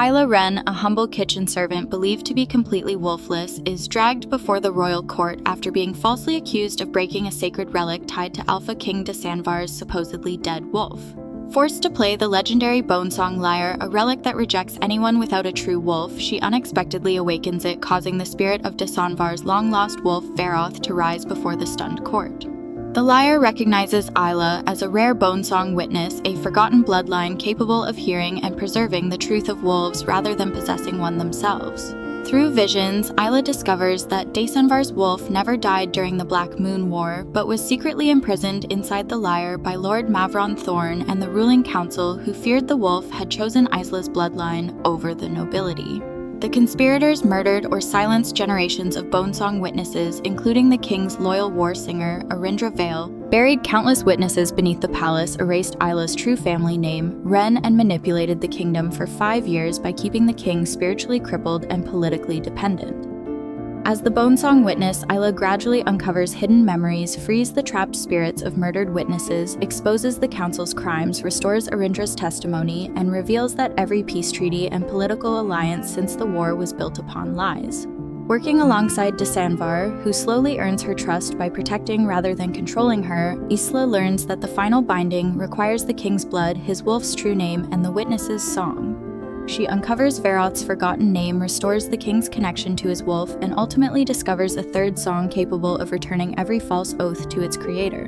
Isla Ren, a humble kitchen servant believed to be completely wolfless, is dragged before the royal court after being falsely accused of breaking a sacred relic tied to Alpha King Desanvar's supposedly dead wolf. Forced to play the legendary Bone Song Lyre, a relic that rejects anyone without a true wolf, she unexpectedly awakens it, causing the spirit of Desanvar's long-lost wolf Varoth to rise before the stunned court. The lyre recognizes Isla as a rare bone song witness, a forgotten bloodline capable of hearing and preserving the truth of wolves rather than possessing one themselves. Through visions, Isla discovers that Desanvar's wolf never died during the Black Moon War, but was secretly imprisoned inside the lyre by Lord Mavron Thorne and the ruling council, who feared the wolf had chosen Isla's bloodline over the nobility. The conspirators murdered or silenced generations of bone song witnesses, including the king's loyal war singer, Arindra Vale, buried countless witnesses beneath the palace, erased Isla's true family name, Ren, and manipulated the kingdom for 5 years by keeping the king spiritually crippled and politically dependent. As the bone song witness, Isla gradually uncovers hidden memories, frees the trapped spirits of murdered witnesses, exposes the council's crimes, restores Arindra's testimony, and reveals that every peace treaty and political alliance since the war was built upon lies. Working alongside Desanvar, who slowly earns her trust by protecting rather than controlling her, Isla learns that the final binding requires the king's blood, his wolf's true name, and the witness's song. She uncovers Varoth's forgotten name, restores the king's connection to his wolf, and ultimately discovers a third song capable of returning every false oath to its creator.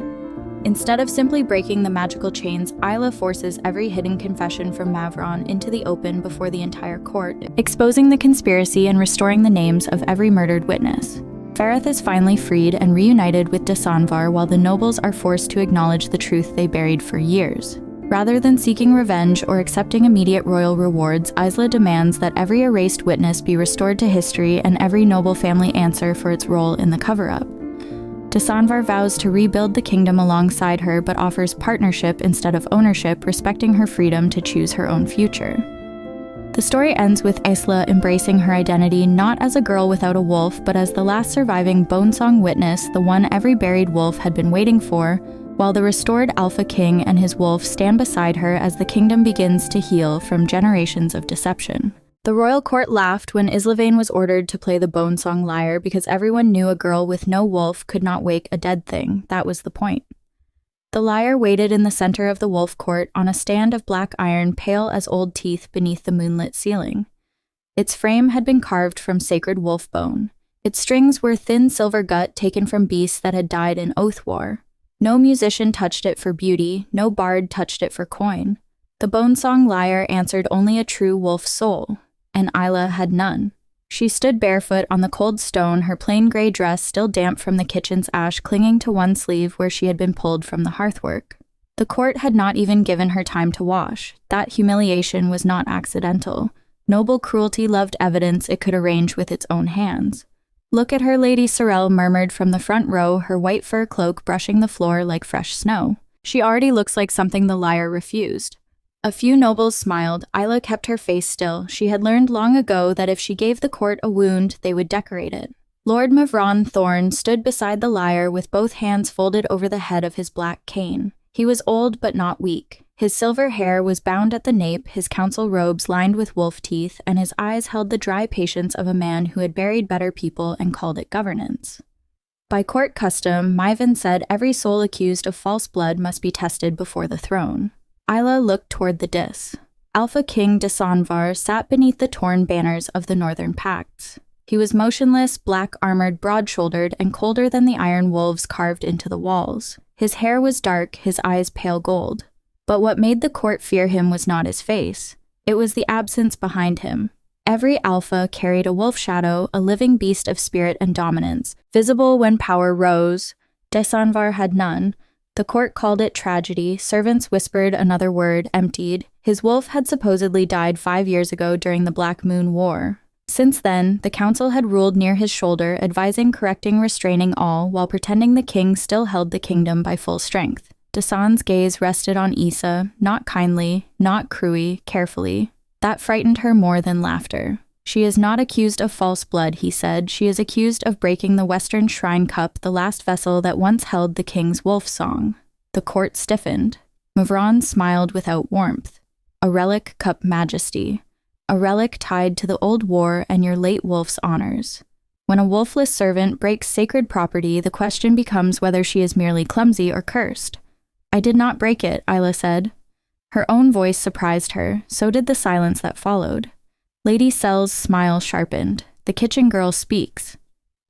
Instead of simply breaking the magical chains, Isla forces every hidden confession from Mavron into the open before the entire court, exposing the conspiracy and restoring the names of every murdered witness. Varoth is finally freed and reunited with Desanvar, while the nobles are forced to acknowledge the truth they buried for years. Rather than seeking revenge or accepting immediate royal rewards, Isla demands that every erased witness be restored to history and every noble family answer for its role in the cover-up. Desanvar vows to rebuild the kingdom alongside her, but offers partnership instead of ownership, respecting her freedom to choose her own future. The story ends with Isla embracing her identity not as a girl without a wolf, but as the last surviving bone song witness, the one every buried wolf had been waiting for, while the restored Alpha King and his wolf stand beside her as the kingdom begins to heal from generations of deception. The royal court laughed when Isla Ren was ordered to play the Bone Song Lyre because everyone knew a girl with no wolf could not wake a dead thing. That was the point. The lyre waited in the center of the wolf court on a stand of black iron, pale as old teeth beneath the moonlit ceiling. Its frame had been carved from sacred wolf bone. Its strings were thin silver gut taken from beasts that had died in oath war. No musician touched it for beauty, no bard touched it for coin. The Bone Song Lyre answered only a true wolf's soul, and Isla had none. She stood barefoot on the cold stone, her plain gray dress still damp from the kitchen's ash clinging to one sleeve where she had been pulled from the hearthwork. The court had not even given her time to wash. That humiliation was not accidental. Noble cruelty loved evidence it could arrange with its own hands. "Look at her," Lady Sorrel murmured from the front row, her white fur cloak brushing the floor like fresh snow. "She already looks like something the lyre refused." A few nobles smiled. Isla kept her face still. She had learned long ago that if she gave the court a wound, they would decorate it. Lord Mavron Thorne stood beside the lyre with both hands folded over the head of his black cane. He was old but not weak. His silver hair was bound at the nape, his council robes lined with wolf teeth, and his eyes held the dry patience of a man who had buried better people and called it governance. By court custom, Mavron said every soul accused of false blood must be tested before the throne. Isla looked toward the dais. Alpha King Desanvar sat beneath the torn banners of the Northern Pacts. He was motionless, black-armored, broad-shouldered, and colder than the iron wolves carved into the walls. His hair was dark, his eyes pale gold. But what made the court fear him was not his face. It was the absence behind him. Every alpha carried a wolf shadow, a living beast of spirit and dominance, visible when power rose. Desanvar had none. The court called it tragedy. Servants whispered another word, emptied. His wolf had supposedly died 5 years ago during the Black Moon War. Since then, the council had ruled near his shoulder, advising, correcting, restraining all, while pretending the king still held the kingdom by full strength. Desan's gaze rested on Issa, not kindly, not cruelly, carefully. That frightened her more than laughter. "She is not accused of false blood," he said. "She is accused of breaking the Western Shrine Cup, the last vessel that once held the king's wolf song." The court stiffened. Mavron smiled without warmth. "A relic cup majesty." a relic tied to the old war and your late wolf's honors. When a wolfless servant breaks sacred property, the question becomes whether she is merely clumsy or cursed. I did not break it, Isla said. Her own voice surprised her, so did the silence that followed. Lady Sell's smile sharpened. The kitchen girl speaks.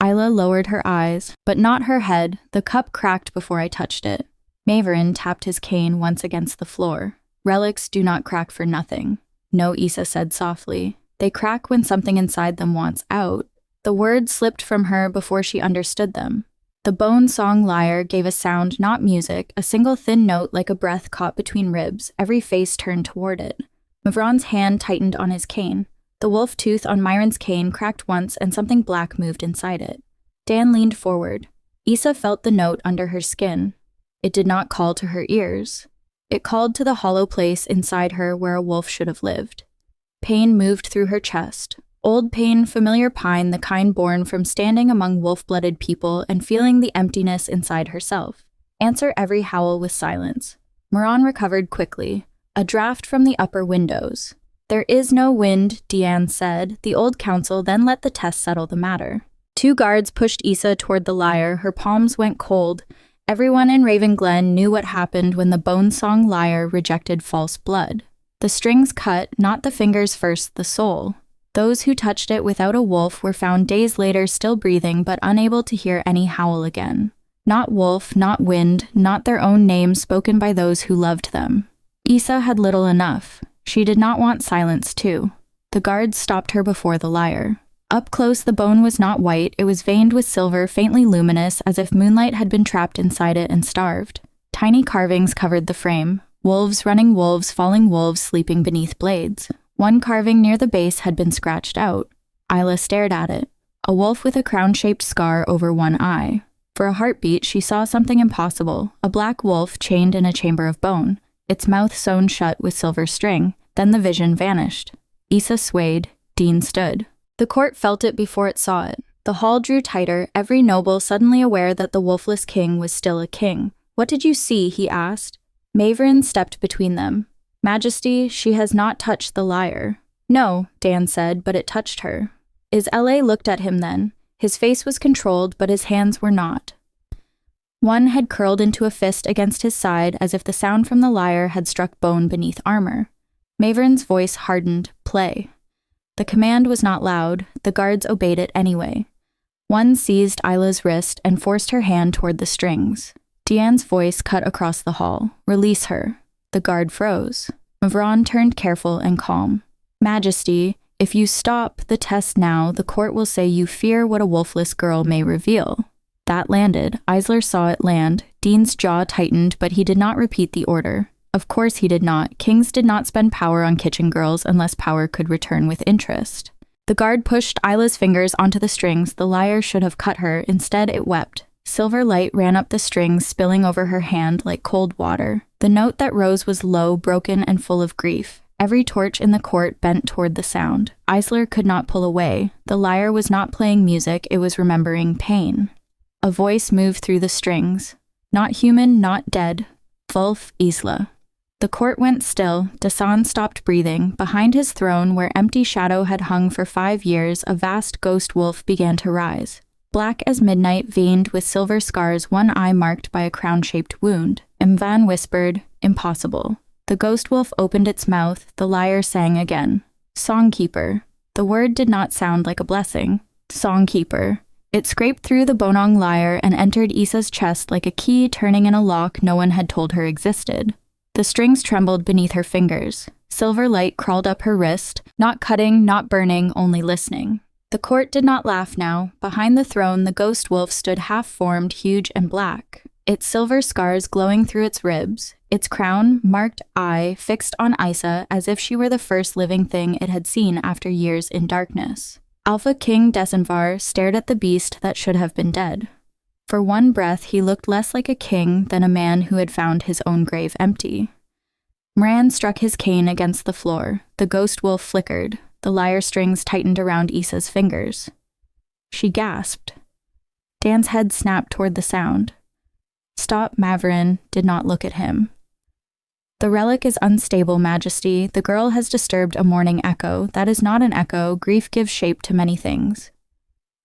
Isla lowered her eyes, but not her head. The cup cracked before I touched it. Mavron tapped his cane once against the floor. Relics do not crack for nothing. No, Isa said softly. They crack when something inside them wants out. The words slipped from her before she understood them. The Bone Song Lyre gave a sound, not music, a single thin note like a breath caught between ribs, every face turned toward it. Mavron's hand tightened on his cane. The wolf tooth on Myron's cane cracked once and something black moved inside it. Dan leaned forward. Isa felt the note under her skin. It did not call to her ears. It called to the hollow place inside her where a wolf should have lived. Pain moved through her chest. Old pain, familiar pine, the kind born from standing among wolf-blooded people and feeling the emptiness inside herself. Answer every howl with silence. Mavron recovered quickly. A draft from the upper windows. There is no wind, Deanne said. The old council then let the test settle the matter. 2 guards pushed Isa toward the lyre. Her palms went cold. Everyone in Raven Glen knew what happened when the Bone Song Lyre rejected false blood. The strings cut, not the fingers first, the soul. Those who touched it without a wolf were found days later still breathing but unable to hear any howl again. Not wolf, not wind, not their own names spoken by those who loved them. Isa had little enough. She did not want silence too. The guards stopped her before the lyre. Up close, the bone was not white. It was veined with silver, faintly luminous, as if moonlight had been trapped inside it and starved. Tiny carvings covered the frame. Wolves running wolves, falling wolves sleeping beneath blades. One carving near the base had been scratched out. Isla stared at it. A wolf with a crown-shaped scar over one eye. For a heartbeat, she saw something impossible. A black wolf chained in a chamber of bone. Its mouth sewn shut with silver string. Then the vision vanished. Isa swayed. Dean stood. The court felt it before it saw it. The hall drew tighter, every noble suddenly aware that the wolfless king was still a king. What did you see? He asked. Mavron stepped between them. Majesty, she has not touched the lyre. No, Dan said, but it touched her. Isla looked at him then. His face was controlled, but his hands were not. One had curled into a fist against his side as if the sound from the lyre had struck bone beneath armor. Mavron's voice hardened. Play. The command was not loud. The guards obeyed it anyway. One seized Isla's wrist and forced her hand toward the strings. Deanne's voice cut across the hall. Release her. The guard froze. Mavron turned careful and calm. Majesty, if you stop the test now, the court will say you fear what a wolfless girl may reveal. That landed. Isla saw it land. Dean's jaw tightened, but he did not repeat the order. Of course he did not. Kings did not spend power on kitchen girls unless power could return with interest. The guard pushed Isla's fingers onto the strings. The lyre should have cut her. Instead, it wept. Silver light ran up the strings, spilling over her hand like cold water. The note that rose was low, broken, and full of grief. Every torch in the court bent toward the sound. Isla could not pull away. The lyre was not playing music, it was remembering pain. A voice moved through the strings. Not human, not dead. Wolf Isla. The court went still. Desan stopped breathing. Behind his throne, where empty shadow had hung for 5 years, a vast ghost wolf began to rise. Black as midnight, veined with silver scars, one eye marked by a crown-shaped wound. Mvan whispered, impossible. The ghost wolf opened its mouth. The lyre sang again. Songkeeper. The word did not sound like a blessing. Songkeeper. It scraped through the Bone Song Lyre and entered Isa's chest like a key turning in a lock no one had told her existed. The strings trembled beneath her fingers. Silver light crawled up her wrist, not cutting, not burning, only listening. The court did not laugh now. Behind the throne, the ghost wolf stood half-formed, huge and black. Its silver scars glowing through its ribs. Its crown, marked eye, fixed on Isa as if she were the first living thing it had seen after years in darkness. Alpha King Desanvar stared at the beast that should have been dead. For one breath, he looked less like a king than a man who had found his own grave empty. Moran struck his cane against the floor. The ghost wolf flickered. The lyre strings tightened around Isa's fingers. She gasped. Dan's head snapped toward the sound. Stop. Mavron did not look at him. "The relic is unstable, Majesty. The girl has disturbed a morning echo. That is not an echo. Grief gives shape to many things."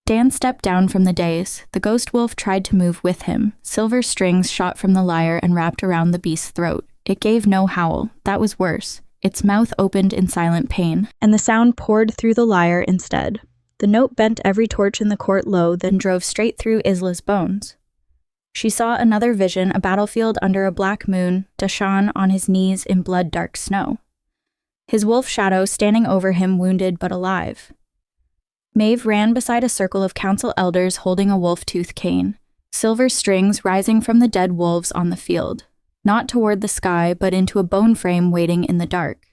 Dan stepped down from the dais. The ghost wolf tried to move with him. Silver strings shot from the lyre and wrapped around the beast's throat. It gave no howl. That was worse. Its mouth opened in silent pain, and the sound poured through the lyre instead. The note bent every torch in the court low, then drove straight through Isla's bones. She saw another vision, a battlefield under a black moon, Dashan on his knees in blood-dark snow. His wolf shadow standing over him, wounded but alive. Maeve ran beside a circle of council elders holding a wolf-tooth cane, silver strings rising from the dead wolves on the field, not toward the sky, but into a bone frame waiting in the dark.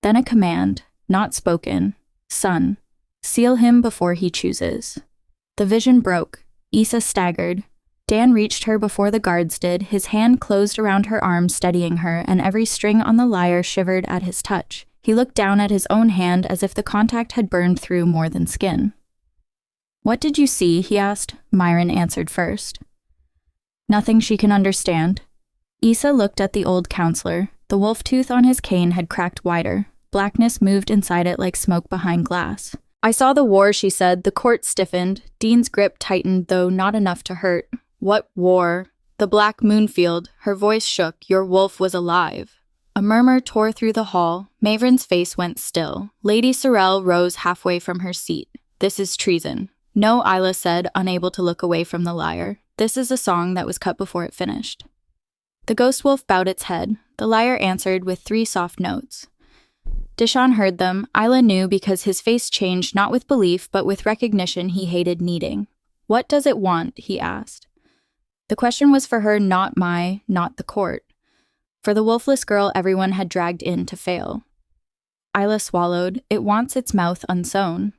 Then a command, not spoken, "Son, seal him before he chooses." The vision broke. Isa staggered. Dan reached her before the guards did, his hand closed around her arm, steadying her, and every string on the lyre shivered at his touch. He looked down at his own hand as if the contact had burned through more than skin. "What did you see?" he asked. Myron answered first. "Nothing she can understand." Isa looked at the old counselor. The wolf tooth on his cane had cracked wider. Blackness moved inside it like smoke behind glass. "I saw the war," she said. The court stiffened. Dean's grip tightened, though not enough to hurt. "What war?" "The Black Moonfield." Her voice shook. "Your wolf was alive." A murmur tore through the hall. Mavron's face went still. Lady Sorrel rose halfway from her seat. "This is treason." "No," Isla said, unable to look away from the lyre. "This is a song that was cut before it finished." The ghost wolf bowed its head. The lyre answered with 3 soft notes. Dashan heard them. Isla knew because his face changed not with belief, but with recognition he hated needing. "What does it want?" he asked. The question was for her, not the court. For the wolfless girl everyone had dragged in to fail. Isla swallowed. "It wants its mouth unsewn."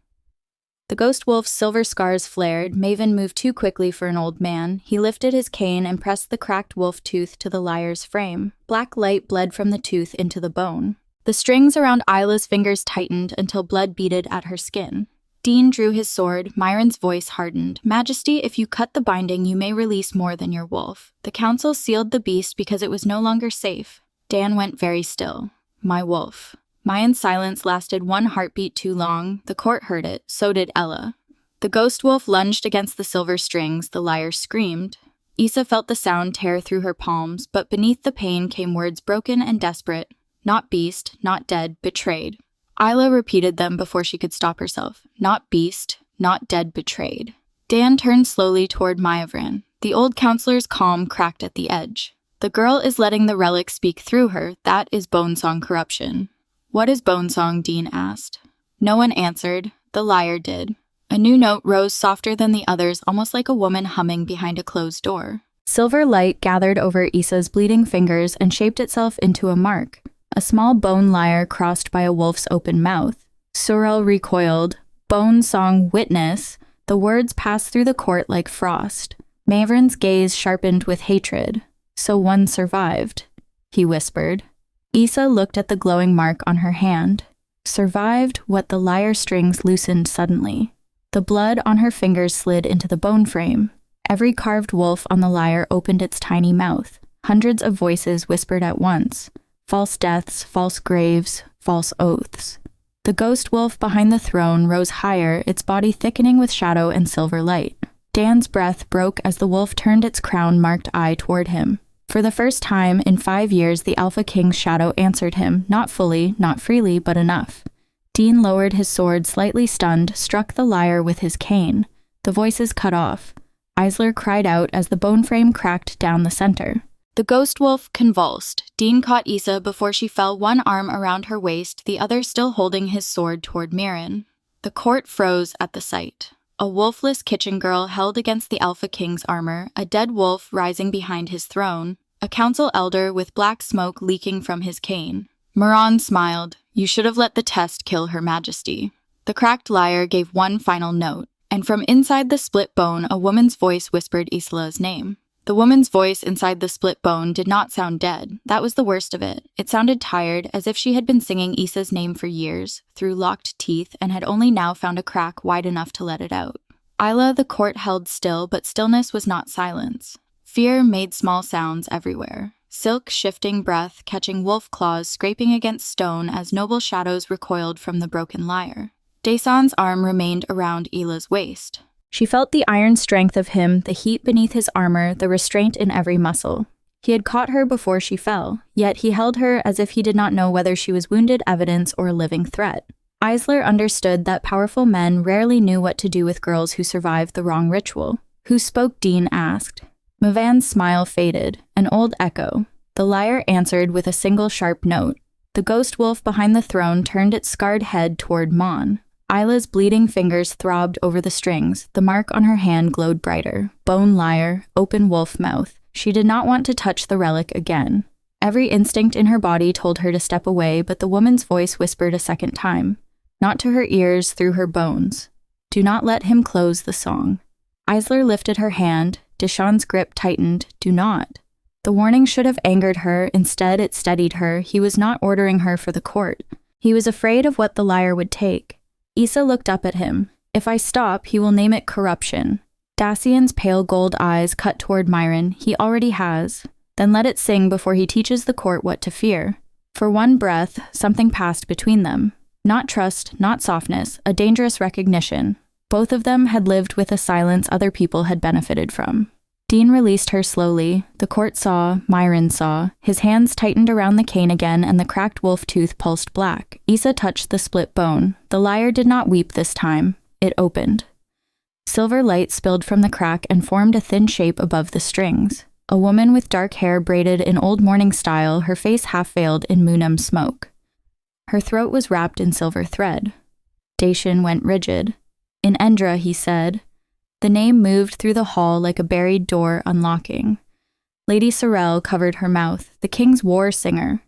The ghost wolf's silver scars flared. Maven moved too quickly for an old man. He lifted his cane and pressed the cracked wolf tooth to the lyre's frame. Black light bled from the tooth into the bone. The strings around Isla's fingers tightened until blood beaded at her skin. Dean drew his sword. Myron's voice hardened. "Majesty, if you cut the binding, you may release more than your wolf." The council sealed the beast because it was no longer safe. Dan went very still. "My wolf." Mayan's silence lasted 1 heartbeat too long. The court heard it. So did Ella. The ghost wolf lunged against the silver strings. The lyre screamed. Isa felt the sound tear through her palms, but beneath the pain came words broken and desperate. Not beast, not dead, betrayed. Isla repeated them before she could stop herself. Not beast, not dead, betrayed. Dan turned slowly toward Mavron. The old counselor's calm cracked at the edge. "The girl is letting the relic speak through her. That is Bone Song corruption." "What is Bone Song?" Dean asked. No one answered. The lyre did. A new note rose softer than the others, almost like a woman humming behind a closed door. Silver light gathered over Isa's bleeding fingers and shaped itself into a mark. A small bone lyre crossed by a wolf's open mouth. Sorrel recoiled. "Bone Song witness." The words passed through the court like frost. Mavron's gaze sharpened with hatred. "So one survived," he whispered. Isa looked at the glowing mark on her hand. Survived what? The lyre strings loosened suddenly. The blood on her fingers slid into the bone frame. Every carved wolf on the lyre opened its tiny mouth. Hundreds of voices whispered at once. False deaths, false graves, false oaths. The ghost wolf behind the throne rose higher, its body thickening with shadow and silver light. Dan's breath broke as the wolf turned its crown-marked eye toward him. For the first time in 5 years, the Alpha King's shadow answered him, not fully, not freely, but enough. Dean lowered his sword, slightly stunned, struck the lyre with his cane. The voices cut off. Isla cried out as the bone frame cracked down the center. The ghost wolf convulsed. Dean caught Isa before she fell, one arm around her waist, the other still holding his sword toward Mirren. The court froze at the sight. A wolfless kitchen girl held against the Alpha King's armor, a dead wolf rising behind his throne, a council elder with black smoke leaking from his cane. Mavron smiled. "You should have let the test kill Her Majesty." The cracked lyre gave one final note, and from inside the split bone a woman's voice whispered Isla's name. The woman's voice inside the split bone did not sound dead. That was the worst of it. It sounded tired, as if she had been singing Isa's name for years, through locked teeth, and had only now found a crack wide enough to let it out. Isla, the court held still, but stillness was not silence. Fear made small sounds everywhere. silk shifting breath catching wolf claws scraping against stone as noble shadows recoiled from the broken lyre. Desan's arm remained around Isla's waist. She felt the iron strength of him, the heat beneath his armor, the restraint in every muscle. He had caught her before she fell, yet he held her as if he did not know whether she was wounded evidence or a living threat. Isla understood that powerful men rarely knew what to do with girls who survived the wrong ritual. Who spoke? Dean asked. Mavron's smile faded, an old echo. The lyre answered with a single sharp note. The ghost wolf behind the throne turned its scarred head toward Mon. Isla's bleeding fingers throbbed over the strings. The mark on her hand glowed brighter. Bone lyre, open wolf mouth. She did not want to touch the relic again. Every instinct in her body told her to step away, but the woman's voice whispered a second time. Not to her ears, through her bones. Do not let him close the song. Isla lifted her hand. Desan's grip tightened. Do not. The warning should have angered her. Instead, it steadied her. He was not ordering her for the court. He was afraid of what the lyre would take. Isla looked up at him. If I stop, he will name it corruption. Dacian's pale gold eyes cut toward Myron. He already has. Then let it sing before he teaches the court what to fear. For one breath, something passed between them. Not trust, not softness, a dangerous recognition. Both of them had lived with a silence other people had benefited from. Dean released her slowly. The court saw, Myron saw. His hands tightened around the cane again and the cracked wolf tooth pulsed black. Isla touched the split bone. The lyre did not weep this time. It opened. Silver light spilled from the crack and formed a thin shape above the strings. A woman with dark hair braided in old mourning style, her face half-veiled in Munam smoke. Her throat was wrapped in silver thread. Dacian went rigid. In Endra, he said. The name moved through the hall like a buried door unlocking. Lady Sorrel covered her mouth, the king's war singer.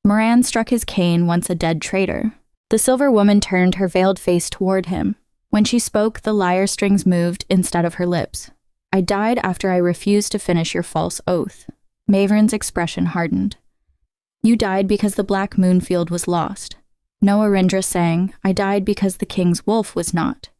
Moran struck his cane, once a dead traitor. The silver woman turned her veiled face toward him. When she spoke, the lyre strings moved instead of her lips. I died after I refused to finish your false oath. Mavron's expression hardened. You died because the Black Moon Field was lost. No, Arindra sang, I died because the king's wolf was not.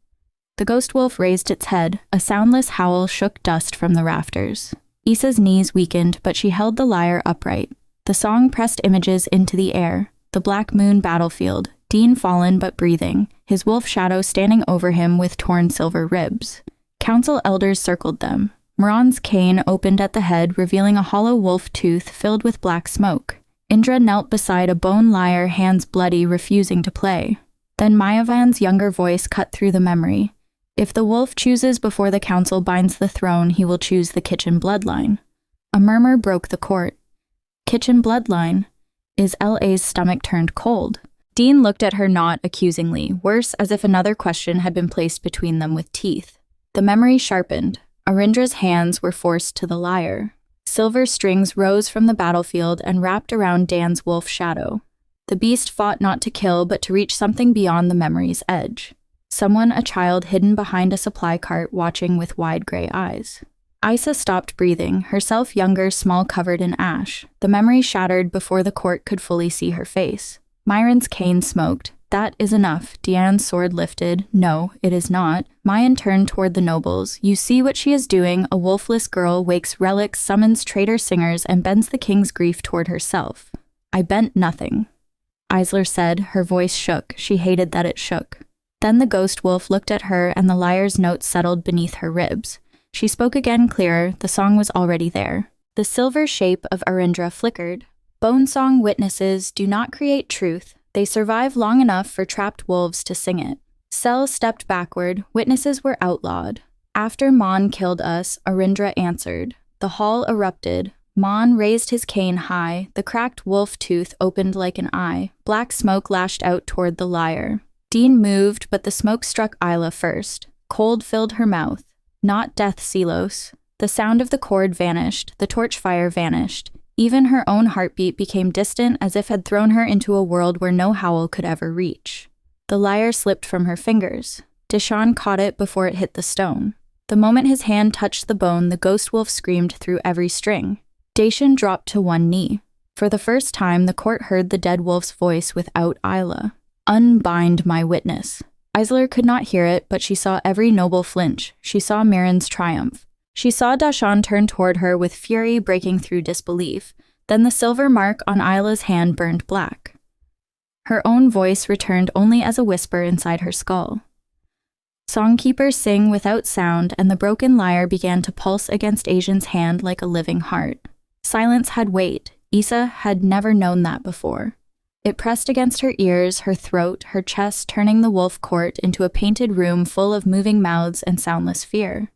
The ghost wolf raised its head. A soundless howl shook dust from the rafters. Issa's knees weakened, but she held the lyre upright. The song pressed images into the air. The Black Moon battlefield. Dean fallen but breathing, his wolf shadow standing over him with torn silver ribs. Council elders circled them. Moran's cane opened at the head, revealing a hollow wolf tooth filled with black smoke. Indra knelt beside a bone lyre, hands bloody, refusing to play. Then Mayavan's younger voice cut through the memory. If the wolf chooses before the council binds the throne, he will choose the kitchen bloodline. A murmur broke the court. Kitchen bloodline? Is L.A.'s stomach turned cold? Dean looked at her not accusingly, worse as if another question had been placed between them with teeth. The memory sharpened. Arindra's hands were forced to the lyre. Silver strings rose from the battlefield and wrapped around Dan's wolf shadow. The beast fought not to kill, but to reach something beyond the memory's edge. Someone, a child hidden behind a supply cart, watching with wide gray eyes. Isla stopped breathing, herself younger, small, covered in ash. The memory shattered before the court could fully see her face. Myron's cane smoked. That is enough. Deanne's sword lifted. No, it is not. Mayan turned toward the nobles. You see what she is doing. A wolfless girl wakes relics, summons traitor singers, and bends the king's grief toward herself. I bent nothing. Isla said, her voice shook. She hated that it shook. Then the ghost wolf looked at her and the lyre's notes settled beneath her ribs. She spoke again clearer. The song was already there. The silver shape of Arindra flickered. Bone Song witnesses do not create truth. They survive long enough for trapped wolves to sing it. Sel stepped backward. Witnesses were outlawed. After Mon killed us, Arindra answered. The hall erupted. Mon raised his cane high. The cracked wolf tooth opened like an eye. Black smoke lashed out toward the lyre. Dean moved, but the smoke struck Isla first. Cold filled her mouth. Not death, Selos. The sound of the cord vanished. The torch fire vanished. Even her own heartbeat became distant, as if had thrown her into a world where no howl could ever reach. The lyre slipped from her fingers. Desan caught it before it hit the stone. The moment his hand touched the bone, the ghost wolf screamed through every string. Dacian dropped to one knee. For the first time, the court heard the dead wolf's voice without Isla. Unbind my witness. Isla could not hear it, but she saw every noble flinch. She saw Mirren's triumph. She saw Dashan turn toward her with fury breaking through disbelief. Then the silver mark on Isla's hand burned black. Her own voice returned only as a whisper inside her skull. Songkeepers sing without sound, and the broken lyre began to pulse against Asian's hand like a living heart. Silence had weight. Isa had never known that before. It pressed against her ears, her throat, her chest, turning the wolf court into a painted room full of moving mouths and soundless fear.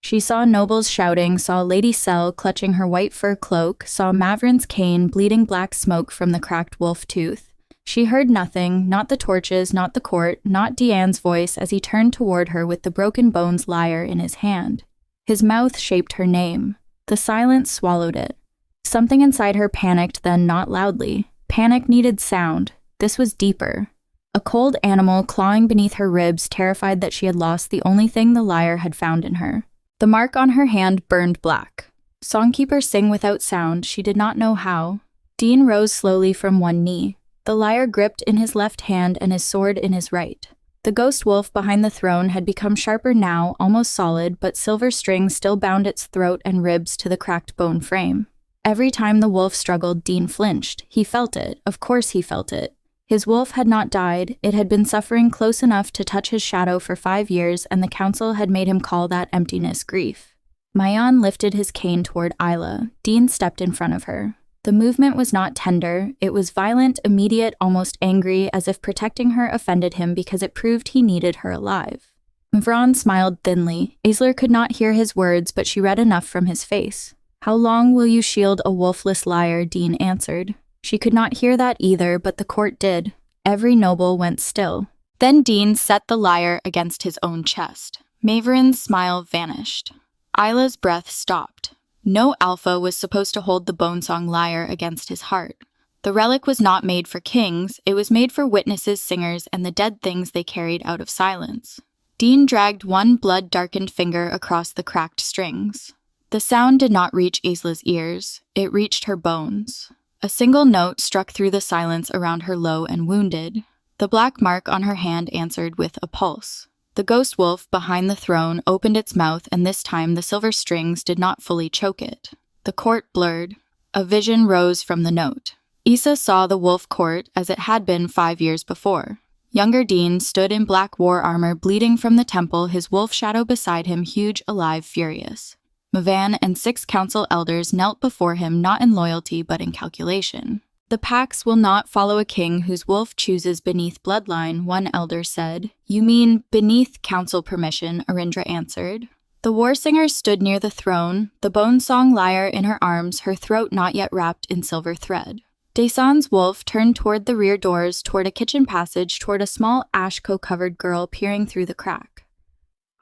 She saw nobles shouting, saw Lady Sel clutching her white fur cloak, saw Mavron's cane bleeding black smoke from the cracked wolf tooth. She heard nothing, not the torches, not the court, not Deanne's voice as he turned toward her with the broken bones lyre in his hand. His mouth shaped her name. The silence swallowed it. Something inside her panicked, then not loudly. Panic needed sound. This was deeper. A cold animal clawing beneath her ribs, terrified that she had lost the only thing the lyre had found in her. The mark on her hand burned black. Songkeepers sing without sound, she did not know how. Dean rose slowly from one knee. The lyre gripped in his left hand and his sword in his right. The ghost wolf behind the throne had become sharper now, almost solid, but silver strings still bound its throat and ribs to the cracked bone frame. Every time the wolf struggled, Dean flinched. He felt it. Of course he felt it. His wolf had not died. It had been suffering close enough to touch his shadow for 5 years, and the council had made him call that emptiness grief. Mayan lifted his cane toward Isla. Dean stepped in front of her. The movement was not tender. It was violent, immediate, almost angry, as if protecting her offended him because it proved he needed her alive. Mavron smiled thinly. Isla could not hear his words, but she read enough from his face. "How long will you shield a wolfless lyre?" Dean answered. She could not hear that either, but the court did. Every noble went still. Then Dean set the lyre against his own chest. Mavron's smile vanished. Isla's breath stopped. No Alpha was supposed to hold the Bone Song Lyre against his heart. The relic was not made for kings, it was made for witnesses, singers, and the dead things they carried out of silence. Dean dragged one blood-darkened finger across the cracked strings. The sound did not reach Isla's ears, it reached her bones. A single note struck through the silence around her low and wounded. The black mark on her hand answered with a pulse. The ghost wolf behind the throne opened its mouth, and this time the silver strings did not fully choke it. The court blurred. A vision rose from the note. Isa saw the wolf court as it had been 5 years before. Younger Dean stood in black war armor, bleeding from the temple, his wolf shadow beside him, huge, alive, furious. Mavron and 6 council elders knelt before him, not in loyalty but in calculation. "The Pax will not follow a king whose wolf chooses beneath bloodline," one elder said. "You mean beneath council permission," Arindra answered. The war singer stood near the throne, the Bone Song Lyre in her arms, her throat not yet wrapped in silver thread. Desan's wolf turned toward the rear doors, toward a kitchen passage, toward a small ash-covered girl peering through the crack.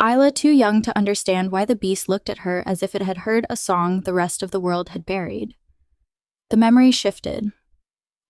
Isla, too young to understand why the beast looked at her as if it had heard a song the rest of the world had buried. The memory shifted.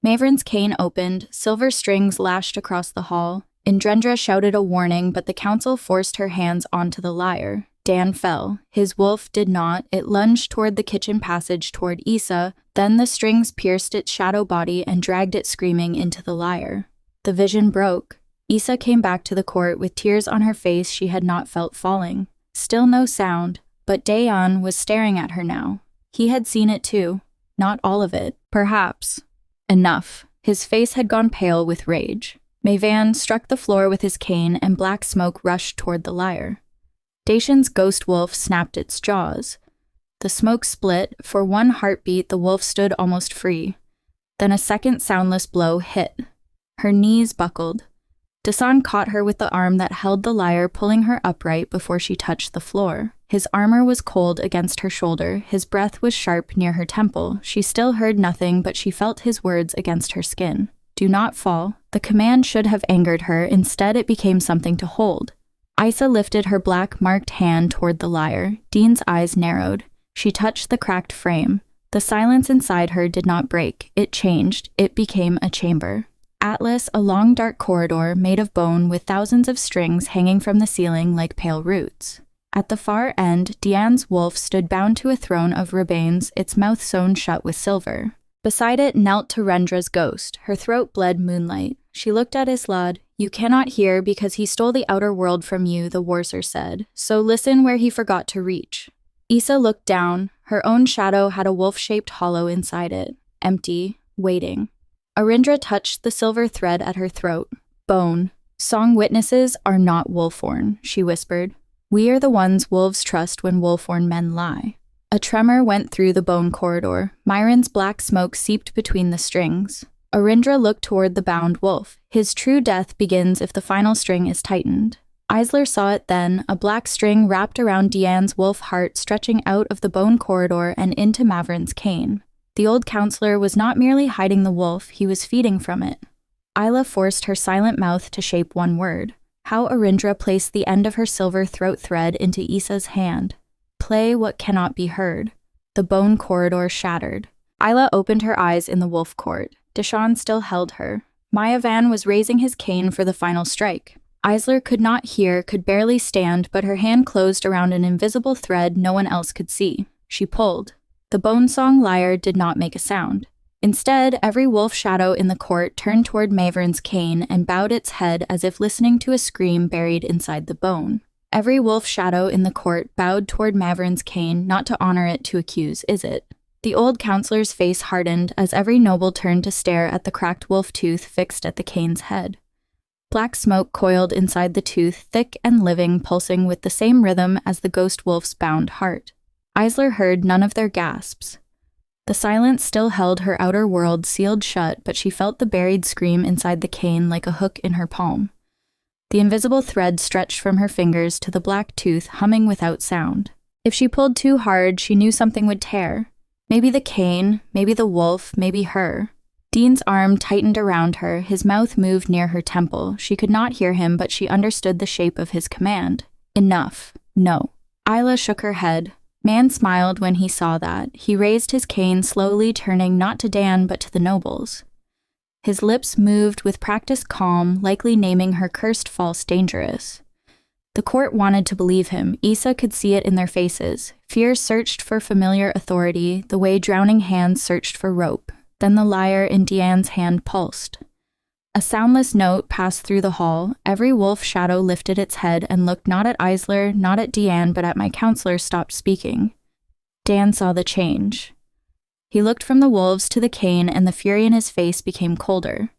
Mavron's cane opened, silver strings lashed across the hall. Indrendra shouted a warning, but the council forced her hands onto the lyre. Dan fell. His wolf did not. It lunged toward the kitchen passage toward Isa, then the strings pierced its shadow body and dragged it screaming into the lyre. The vision broke. Isa came back to the court with tears on her face she had not felt falling. Still no sound, but Dayan was staring at her now. He had seen it too. Not all of it, perhaps. Enough. His face had gone pale with rage. Mavron struck the floor with his cane and black smoke rushed toward the lyre. Dacian's ghost wolf snapped its jaws. The smoke split. For one heartbeat, the wolf stood almost free. Then a second soundless blow hit. Her knees buckled. Desan caught her with the arm that held the lyre, pulling her upright before she touched the floor. His armor was cold against her shoulder. His breath was sharp near her temple. She still heard nothing, but she felt his words against her skin. "Do not fall." The command should have angered her. Instead, it became something to hold. Isa lifted her black-marked hand toward the lyre. Dean's eyes narrowed. She touched the cracked frame. The silence inside her did not break. It changed. It became a chamber. Atlas, a long dark corridor made of bone with thousands of strings hanging from the ceiling like pale roots. At the far end, Deanne's wolf stood bound to a throne of ribanes, its mouth sewn shut with silver. Beside it knelt Tyrendra's ghost. Her throat bled moonlight. She looked at Islad. "You cannot hear because he stole the outer world from you," the warser said. "So listen where he forgot to reach." Isa looked down. Her own shadow had a wolf-shaped hollow inside it, empty, waiting. Arindra touched the silver thread at her throat. Bone Song witnesses are not wolfhorn, she whispered. We are the ones wolves trust when wolfhorn men lie. A tremor went through the bone corridor. Myron's black smoke seeped between the strings. Arindra looked toward the bound wolf. His true death begins if the final string is tightened. Isla saw it then, a black string wrapped around Deanne's wolf heart stretching out of the bone corridor and into Mavron's cane. The old counselor was not merely hiding the wolf, he was feeding from it. Isla forced her silent mouth to shape one word. How Arindra placed the end of her silver throat thread into Issa's hand. Play what cannot be heard. The bone corridor shattered. Isla opened her eyes in the wolf court. Deshawn still held her. Mavron was raising his cane for the final strike. Isla could not hear, could barely stand, but her hand closed around an invisible thread no one else could see. She pulled. The Bone Song Lyre did not make a sound. Instead, every wolf shadow in the court turned toward Mavron's cane and bowed its head as if listening to a scream buried inside the bone. Every wolf shadow in the court bowed toward Mavron's cane, not to honor it, to accuse, is it? The old counselor's face hardened as every noble turned to stare at the cracked wolf tooth fixed at the cane's head. Black smoke coiled inside the tooth, thick and living, pulsing with the same rhythm as the ghost wolf's bound heart. Isla heard none of their gasps. The silence still held her outer world sealed shut, but she felt the buried scream inside the cane like a hook in her palm. The invisible thread stretched from her fingers to the black tooth, humming without sound. If she pulled too hard, she knew something would tear. Maybe the cane, maybe the wolf, maybe her. Dean's arm tightened around her, his mouth moved near her temple. She could not hear him, but she understood the shape of his command. Enough. No. Isla shook her head. Man smiled when he saw that. He raised his cane, slowly turning not to Dan but to the nobles. His lips moved with practiced calm, likely naming her cursed false dangerous. The court wanted to believe him. Issa could see it in their faces. Fear searched for familiar authority, the way drowning hands searched for rope. Then the lyre in Deanne's hand pulsed. A soundless note passed through the hall. Every wolf shadow lifted its head and looked not at Isla, not at Deanne, but at my counselor stopped speaking. Dan saw the change. He looked from the wolves to the cane, and the fury in his face became colder.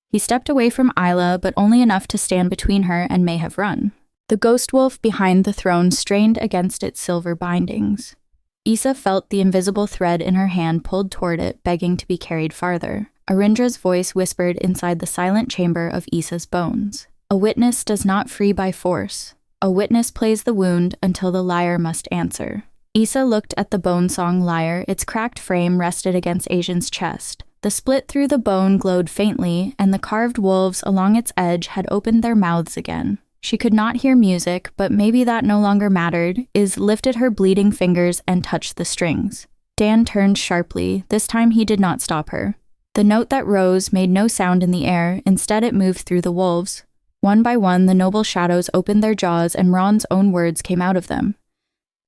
He stepped away from Isla, but only enough to stand between her and may have run. The ghost wolf behind the throne strained against its silver bindings. Issa felt the invisible thread in her hand pulled toward it, begging to be carried farther. Arindra's voice whispered inside the silent chamber of Issa's bones. A witness does not free by force. A witness plays the wound until the lyre must answer. Issa looked at the Bone Song Lyre. Its cracked frame rested against Asian's chest. The split through the bone glowed faintly, and the carved wolves along its edge had opened their mouths again. She could not hear music, but maybe that no longer mattered. Is lifted her bleeding fingers and touched the strings. Dan turned sharply. This time he did not stop her. The note that rose made no sound in the air. Instead it moved through the wolves. One by one the noble shadows opened their jaws, and Ron's own words came out of them.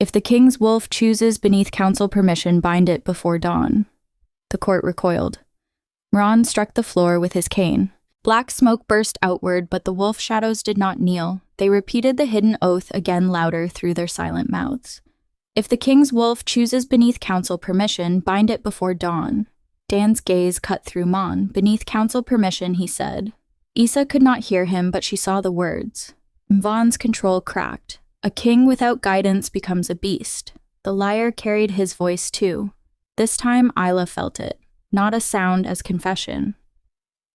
If the king's wolf chooses beneath council permission, bind it before dawn. The court recoiled. Ron struck the floor with his cane. Black smoke burst outward, but the wolf shadows did not kneel. They repeated the hidden oath again louder through their silent mouths. If the king's wolf chooses beneath council permission, bind it before dawn. Dan's gaze cut through Mon. Beneath council permission, he said. Issa could not hear him, but she saw the words. Mavron's control cracked. A king without guidance becomes a beast. The lyre carried his voice too. This time Isla felt it. Not a sound as confession.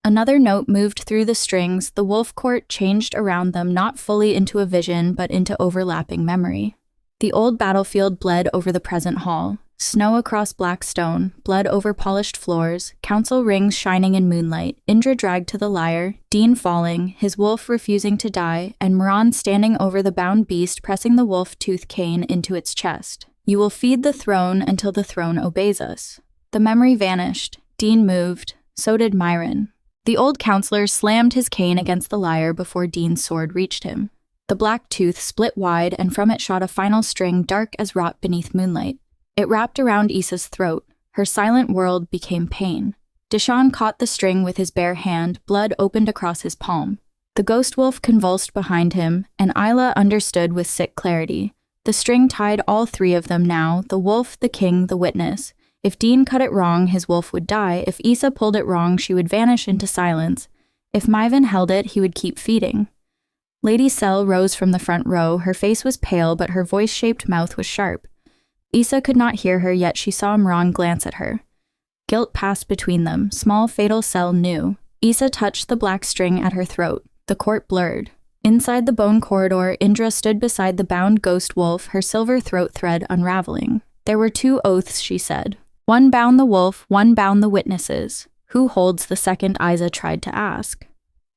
Another note moved through the strings. The wolf court changed around them, not fully into a vision, but into overlapping memory. The old battlefield bled over the present hall. Snow across black stone, blood over polished floors, council rings shining in moonlight, Indra dragged to the lyre, Dean falling, his wolf refusing to die, and Mavron standing over the bound beast pressing the wolf-tooth cane into its chest. You will feed the throne until the throne obeys us. The memory vanished. Dean moved. So did Myron. The old counselor slammed his cane against the lyre before Dean's sword reached him. The black tooth split wide, and from it shot a final string dark as wrought beneath moonlight. It wrapped around Issa's throat. Her silent world became pain. Deshawn caught the string with his bare hand, blood opened across his palm. The ghost wolf convulsed behind him, and Isla understood with sick clarity. The string tied all three of them now, the wolf, the king, the witness. If Dean cut it wrong, his wolf would die. If Isa pulled it wrong, she would vanish into silence. If Mavron held it, he would keep feeding. Lady Sel rose from the front row. Her face was pale, but her voice-shaped mouth was sharp. Isa could not hear her, yet she saw Mavron glance at her. Guilt passed between them. Small fatal Sel knew. Isa touched the black string at her throat. The court blurred. Inside the bone corridor, Indra stood beside the bound ghost wolf, her silver throat thread unraveling. There were 2 oaths, she said. One bound the wolf, one bound the witnesses. Who holds the second? Isa tried to ask.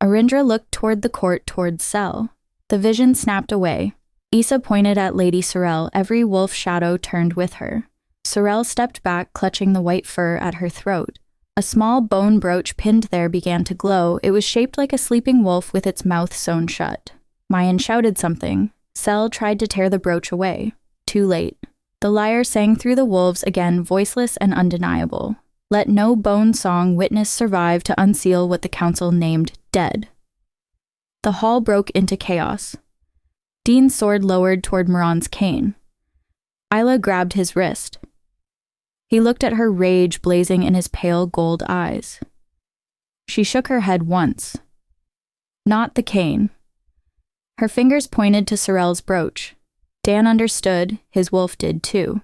Arindra looked toward the court, toward Sel. The vision snapped away. Isa pointed at Lady Sorel. Every wolf shadow turned with her. Sorel stepped back, clutching the white fur at her throat. A small bone brooch pinned there began to glow. It was shaped like a sleeping wolf with its mouth sewn shut. Mayan shouted something. Sel tried to tear the brooch away. Too late. The lyre sang through the wolves again, voiceless and undeniable. Let no bone song witness survive to unseal what the council named dead. The hall broke into chaos. Dean's sword lowered toward Mavron's cane. Isla grabbed his wrist. He looked at her, rage blazing in his pale gold eyes. She shook her head once. Not the cane. Her fingers pointed to Sorel's brooch. Dan understood, his wolf did too.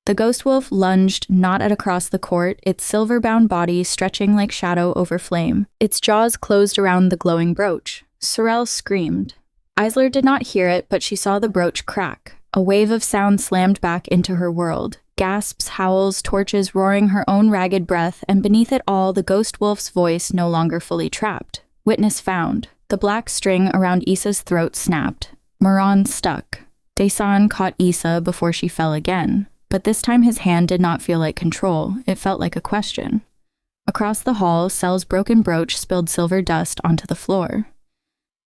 The ghost wolf lunged not at across the court, its silver-bound body stretching like shadow over flame. Its jaws closed around the glowing brooch. Sorel screamed. Isla did not hear it, but she saw the brooch crack. A wave of sound slammed back into her world. Gasps, howls, torches roaring her own ragged breath, and beneath it all the ghost wolf's voice no longer fully trapped. Witness found. The black string around Isa's throat snapped. Mavron stuck. Desan caught Isa before she fell again, but this time his hand did not feel like control, it felt like a question. Across the hall, Sel's broken brooch spilled silver dust onto the floor.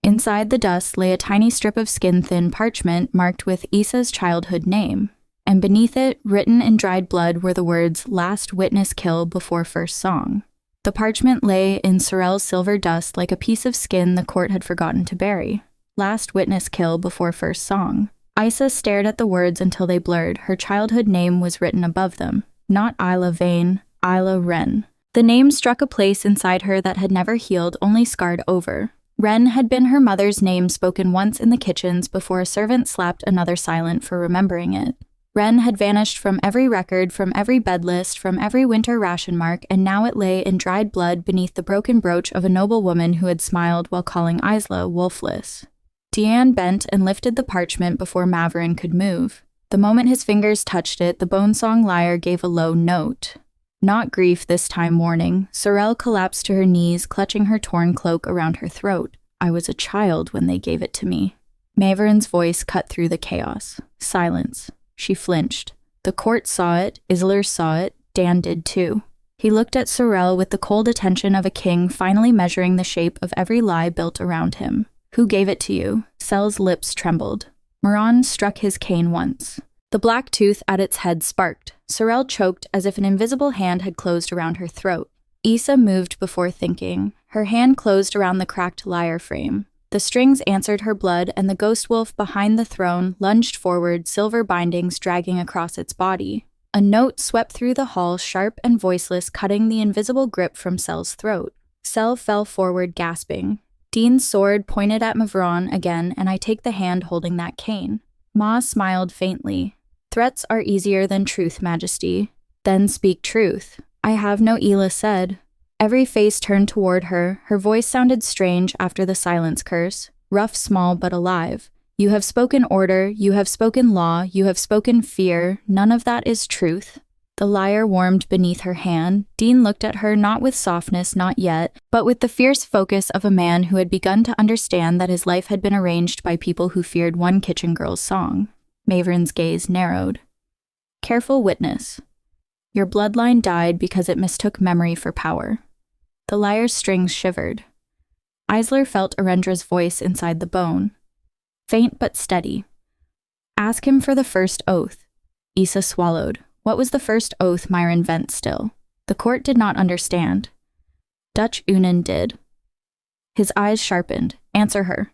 Inside the dust lay a tiny strip of skin-thin parchment marked with Isa's childhood name, and beneath it, written in dried blood, were the words, "Last witness kill before first song." The parchment lay in Sorel's silver dust like a piece of skin the court had forgotten to bury. Last witness kill before first song. Isa stared at the words until they blurred. Her childhood name was written above them. Not Isla Vane, Isla Ren. The name struck a place inside her that had never healed, only scarred over. Ren had been her mother's name spoken once in the kitchens before a servant slapped another silent for remembering it. Ren had vanished from every record, from every bed list, from every winter ration mark, and now it lay in dried blood beneath the broken brooch of a noble woman who had smiled while calling Isla wolfless. Deanne bent and lifted the parchment before Mavron could move. The moment his fingers touched it, the Bone Song Lyre gave a low note. Not grief this time, warning. Sorel collapsed to her knees, clutching her torn cloak around her throat. I was a child when they gave it to me. Mavron's voice cut through the chaos. Silence. She flinched. The court saw it, Isler saw it, Dan did too. He looked at Sorel with the cold attention of a king finally measuring the shape of every lie built around him. Who gave it to you? Sel's lips trembled. Mavron struck his cane once. The black tooth at its head sparked. Sorel choked as if an invisible hand had closed around her throat. Isa moved before thinking. Her hand closed around the cracked lyre frame. The strings answered her blood, and the ghost wolf behind the throne lunged forward, silver bindings dragging across its body. A note swept through the hall, sharp and voiceless, cutting the invisible grip from Sel's throat. Sel fell forward, gasping. Dean's sword pointed at Mavron again, and I take the hand holding that cane. Ma smiled faintly. Threats are easier than truth, Majesty. Then speak truth. I have no Ela said. Every face turned toward her. Her voice sounded strange after the silence curse. Rough, small, but alive. You have spoken order, you have spoken law, you have spoken fear. None of that is truth. The lyre warmed beneath her hand. Dean looked at her not with softness, not yet, but with the fierce focus of a man who had begun to understand that his life had been arranged by people who feared one kitchen girl's song. Mavron's gaze narrowed. Careful witness. Your bloodline died because it mistook memory for power. The lyre's strings shivered. Isler felt Arendra's voice inside the bone. Faint but steady. Ask him for the first oath. Isa swallowed. What was the first oath Myron vent still? The court did not understand. Dutch Unan did. His eyes sharpened. Answer her.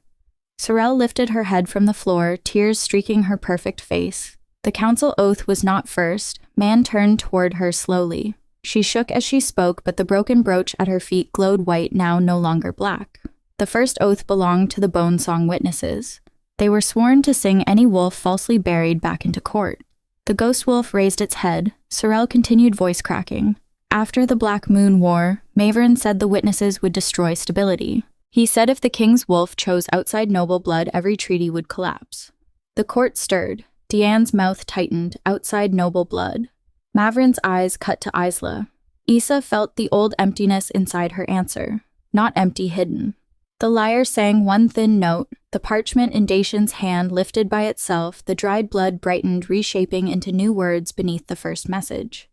Sorel lifted her head from the floor, tears streaking her perfect face. The council oath was not first. Man turned toward her slowly. She shook as she spoke, but the broken brooch at her feet glowed white, now no longer black. The first oath belonged to the Bone Song witnesses. They were sworn to sing any wolf falsely buried back into court. The ghost wolf raised its head. Sorel continued voice cracking. After the Black Moon War, Mavron said the witnesses would destroy stability. He said if the king's wolf chose outside noble blood, every treaty would collapse. The court stirred. Deanne's mouth tightened, outside noble blood. Mavron's eyes cut to Isla. Issa felt the old emptiness inside her answer. Not empty, hidden. The lyre sang one thin note, the parchment in Dacian's hand lifted by itself, the dried blood brightened, reshaping into new words beneath the first message.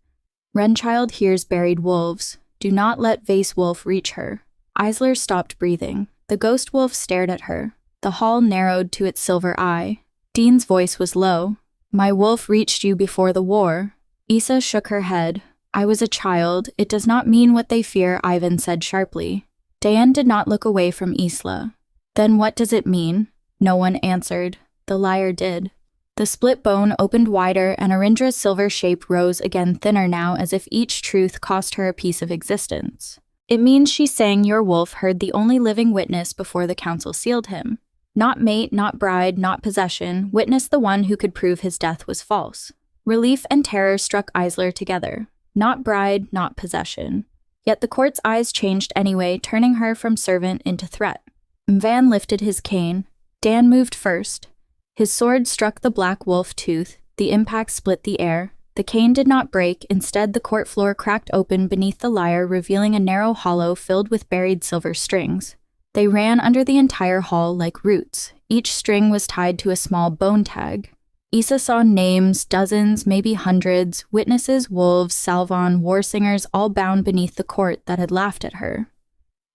Renchild hears buried wolves. Do not let Vase Wolf reach her. Isla stopped breathing. The ghost wolf stared at her. The hall narrowed to its silver eye. Dean's voice was low. My wolf reached you before the war. Issa shook her head. I was a child. It does not mean what they fear, Ivan said sharply. Diane did not look away from Isla. Then what does it mean? No one answered. The lyre did. The split bone opened wider, and Arindra's silver shape rose again, thinner now, as if each truth cost her a piece of existence. It means she sang your wolf heard the only living witness before the council sealed him. Not mate, not bride, not possession, witness the one who could prove his death was false. Relief and terror struck Isla together. Not bride, not possession. Yet the court's eyes changed anyway, turning her from servant into threat. Van lifted his cane. Dan moved first. His sword struck the black wolf tooth. The impact split the air. The cane did not break. Instead, the court floor cracked open beneath the lyre, revealing a narrow hollow filled with buried silver strings. They ran under the entire hall like roots. Each string was tied to a small bone tag. Issa saw names, dozens, maybe hundreds, witnesses, wolves, Salvon, war singers, all bound beneath the court that had laughed at her.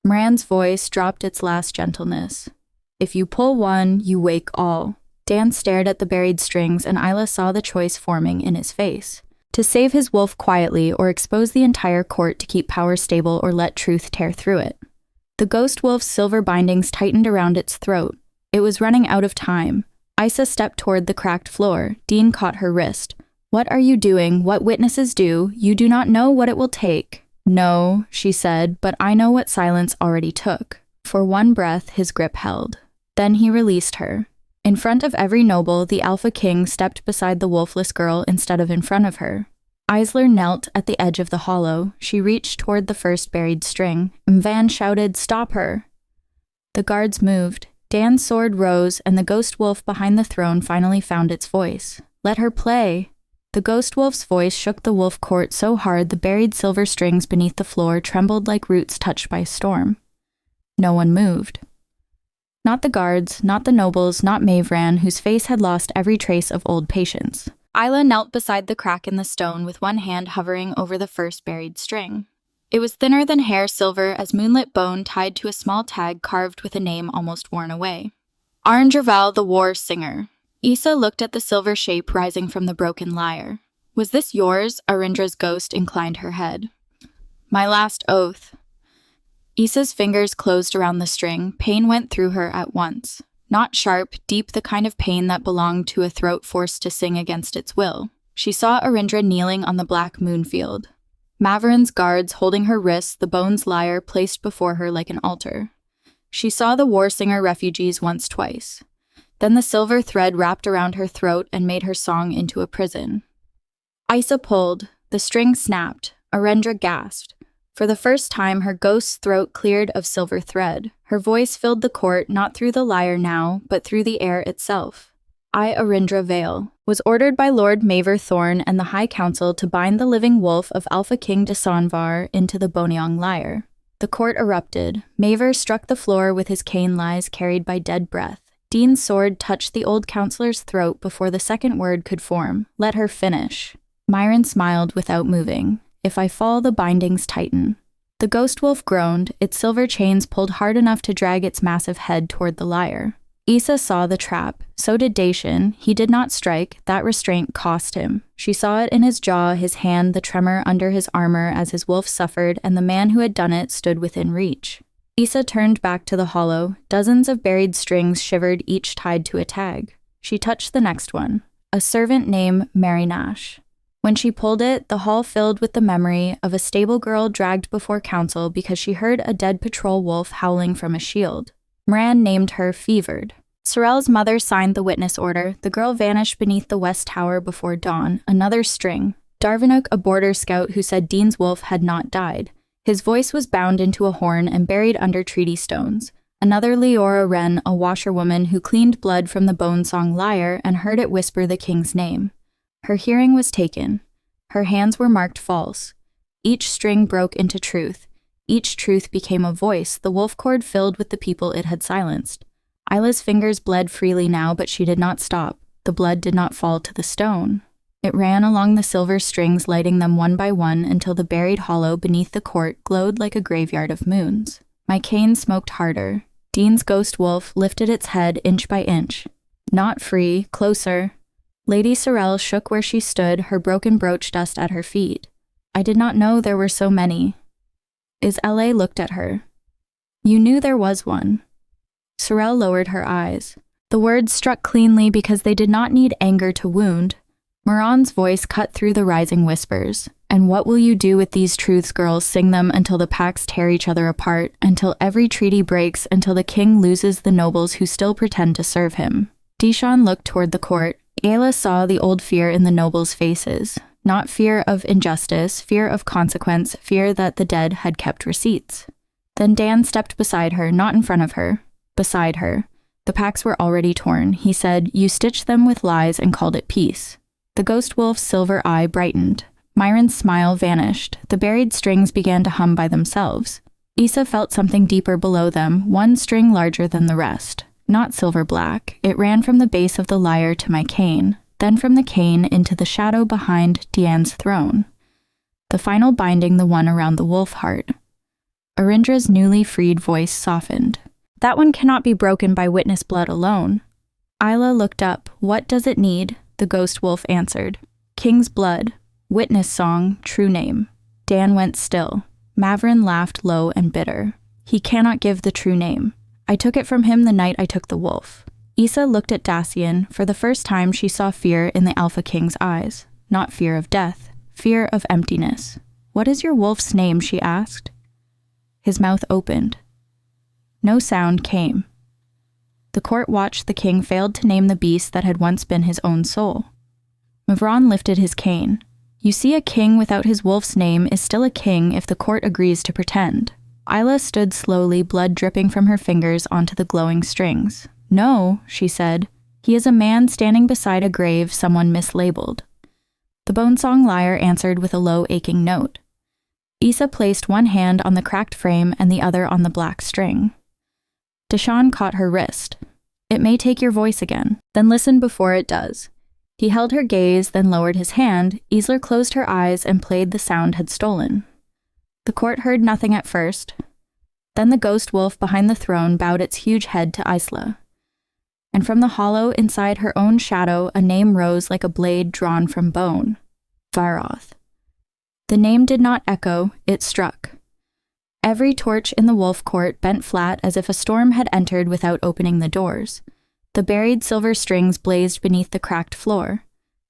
Moran's voice dropped its last gentleness. If you pull one, you wake all. Dan stared at the buried strings, and Isla saw the choice forming in his face. To save his wolf quietly, or expose the entire court to keep power stable, or let truth tear through it. The ghost wolf's silver bindings tightened around its throat. It was running out of time. Issa stepped toward the cracked floor. Dean caught her wrist. What are you doing? What witnesses do? You do not know what it will take. No, she said, but I know what silence already took. For one breath, his grip held. Then he released her. In front of every noble, the Alpha King stepped beside the wolfless girl instead of in front of her. Isla knelt at the edge of the hollow. She reached toward the first buried string. Van shouted, "Stop her!" The guards moved. Dan's sword rose, and the ghost wolf behind the throne finally found its voice. Let her play! The ghost wolf's voice shook the wolf court so hard the buried silver strings beneath the floor trembled like roots touched by storm. No one moved. Not the guards, not the nobles, not Mavron, whose face had lost every trace of old patience. Isla knelt beside the crack in the stone with one hand hovering over the first buried string. It was thinner than hair, silver as moonlit bone tied to a small tag carved with a name almost worn away. Arindra Vale, the war singer. Issa looked at the silver shape rising from the broken lyre. Was this yours? Arindra's ghost inclined her head. My last oath. Issa's fingers closed around the string. Pain went through her at once. Not sharp, deep, the kind of pain that belonged to a throat forced to sing against its will. She saw Arindra kneeling on the black moonfield. Mavron's guards holding her wrists, the bone's lyre placed before her like an altar. She saw the war singer refugees once twice. Then the silver thread wrapped around her throat and made her song into a prison. Issa pulled. The string snapped. Arindra gasped. For the first time, her ghost's throat cleared of silver thread. Her voice filled the court, not through the lyre now, but through the air itself. I, Arindra Vale, was ordered by Lord Mavron Thorne and the High Council to bind the living wolf of Alpha King Desanvar into the Bone Song Lyre. The court erupted. Mavron struck the floor with his cane lies carried by dead breath. Dean's sword touched the old counselor's throat before the second word could form. Let her finish. Myron smiled without moving. If I fall, the bindings tighten. The ghost wolf groaned. Its silver chains pulled hard enough to drag its massive head toward the lyre. Issa saw the trap. So did Dacian. He did not strike. That restraint cost him. She saw it in his jaw, his hand, the tremor under his armor as his wolf suffered, and the man who had done it stood within reach. Issa turned back to the hollow. Dozens of buried strings shivered, each tied to a tag. She touched the next one, a servant named Mary Nash. When she pulled it, the hall filled with the memory of a stable girl dragged before council because she heard a dead patrol wolf howling from a shield. Moran named her Fevered. Sorel's mother signed the witness order. The girl vanished beneath the west tower before dawn. Another string. Darvanuk, a border scout who said Dean's wolf had not died. His voice was bound into a horn and buried under treaty stones. Another Isla Ren, a washerwoman who cleaned blood from the Bone Song Lyre and heard it whisper the king's name. Her hearing was taken. Her hands were marked false. Each string broke into truth. Each truth became a voice, the wolf cord filled with the people it had silenced. Isla's fingers bled freely now, but she did not stop. The blood did not fall to the stone. It ran along the silver strings, lighting them one by one until the buried hollow beneath the court glowed like a graveyard of moons. My cane smoked harder. Dean's ghost wolf lifted its head inch by inch. Not free, closer. Lady Sorel shook where she stood, her broken brooch dust at her feet. I did not know there were so many. Isla looked at her. You knew there was one. Sorel lowered her eyes. The words struck cleanly because they did not need anger to wound. Moran's voice cut through the rising whispers. And what will you do with these truths, girls? Sing them until the packs tear each other apart, until every treaty breaks, until the king loses the nobles who still pretend to serve him. Deshaun looked toward the court. Ayla saw the old fear in the nobles' faces. Not fear of injustice, fear of consequence, fear that the dead had kept receipts. Then Dan stepped beside her, not in front of her. Beside her. The packs were already torn. He said, "You stitched them with lies and called it peace." The ghost wolf's silver eye brightened. Myron's smile vanished. The buried strings began to hum by themselves. Issa felt something deeper below them, one string larger than the rest. Not silver black. It ran from the base of the lyre to my cane, then from the cane into the shadow behind Diane's throne. The final binding, the one around the wolf heart. Arindra's newly freed voice softened. That one cannot be broken by witness blood alone. Isla looked up. What does it need? The ghost wolf answered. King's blood. Witness song, true name. Dan went still. Mavron laughed low and bitter. He cannot give the true name. I took it from him the night I took the wolf. Issa looked at Dacian. For the first time she saw fear in the Alpha King's eyes. Not fear of death. Fear of emptiness. What is your wolf's name? She asked. His mouth opened. No sound came. The court watched. The king failed to name the beast that had once been his own soul. Mavron lifted his cane. You see, a king without his wolf's name is still a king if the court agrees to pretend. Isla stood slowly, blood dripping from her fingers onto the glowing strings. No, she said. He is a man standing beside a grave someone mislabeled. The Bone Song Lyre answered with a low, aching note. Issa placed one hand on the cracked frame and the other on the black string. Deshaun caught her wrist. It may take your voice again. Then listen before it does. He held her gaze, then lowered his hand. Isla closed her eyes and played the sound had stolen. The court heard nothing at first. Then the ghost wolf behind the throne bowed its huge head to Isla. And from the hollow inside her own shadow, a name rose like a blade drawn from bone. Varoth. The name did not echo, it struck. Every torch in the wolf court bent flat as if a storm had entered without opening the doors. The buried silver strings blazed beneath the cracked floor.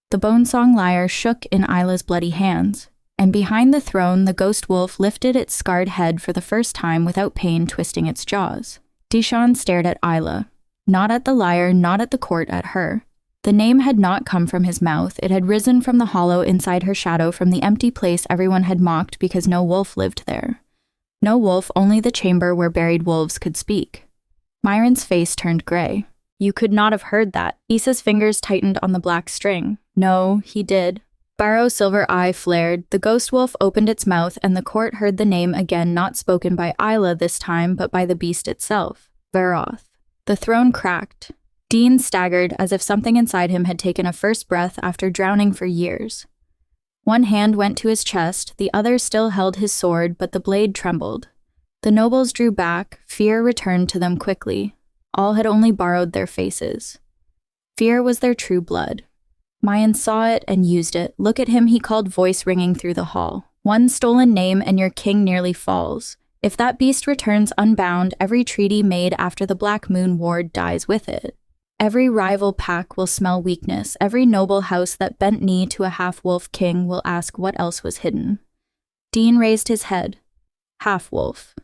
The Bone Song Lyre shook in Isla's bloody hands, and behind the throne the ghost wolf lifted its scarred head for the first time without pain twisting its jaws. Deshaun stared at Isla. Not at the lyre, not at the court, at her. The name had not come from his mouth. It had risen from the hollow inside her shadow, from the empty place everyone had mocked because no wolf lived there. No wolf, only the chamber where buried wolves could speak. Myron's face turned gray. You could not have heard that. Issa's fingers tightened on the black string. No, he did. Barrow's silver eye flared. The ghost wolf opened its mouth, and the court heard the name again, not spoken by Isla this time, but by the beast itself. Varoth. The throne cracked. Dean staggered as if something inside him had taken a first breath after drowning for years. One hand went to his chest, the other still held his sword, but the blade trembled. The nobles drew back. Fear returned to them quickly. All had only borrowed their faces. Fear was their true blood. Mayan saw it and used it. Look at him, he called, voice ringing through the hall. One stolen name and your king nearly falls. If that beast returns unbound, every treaty made after the Black Moon Ward dies with it. Every rival pack will smell weakness. Every noble house that bent knee to a half-wolf king will ask what else was hidden. Dean raised his head. Half-wolf.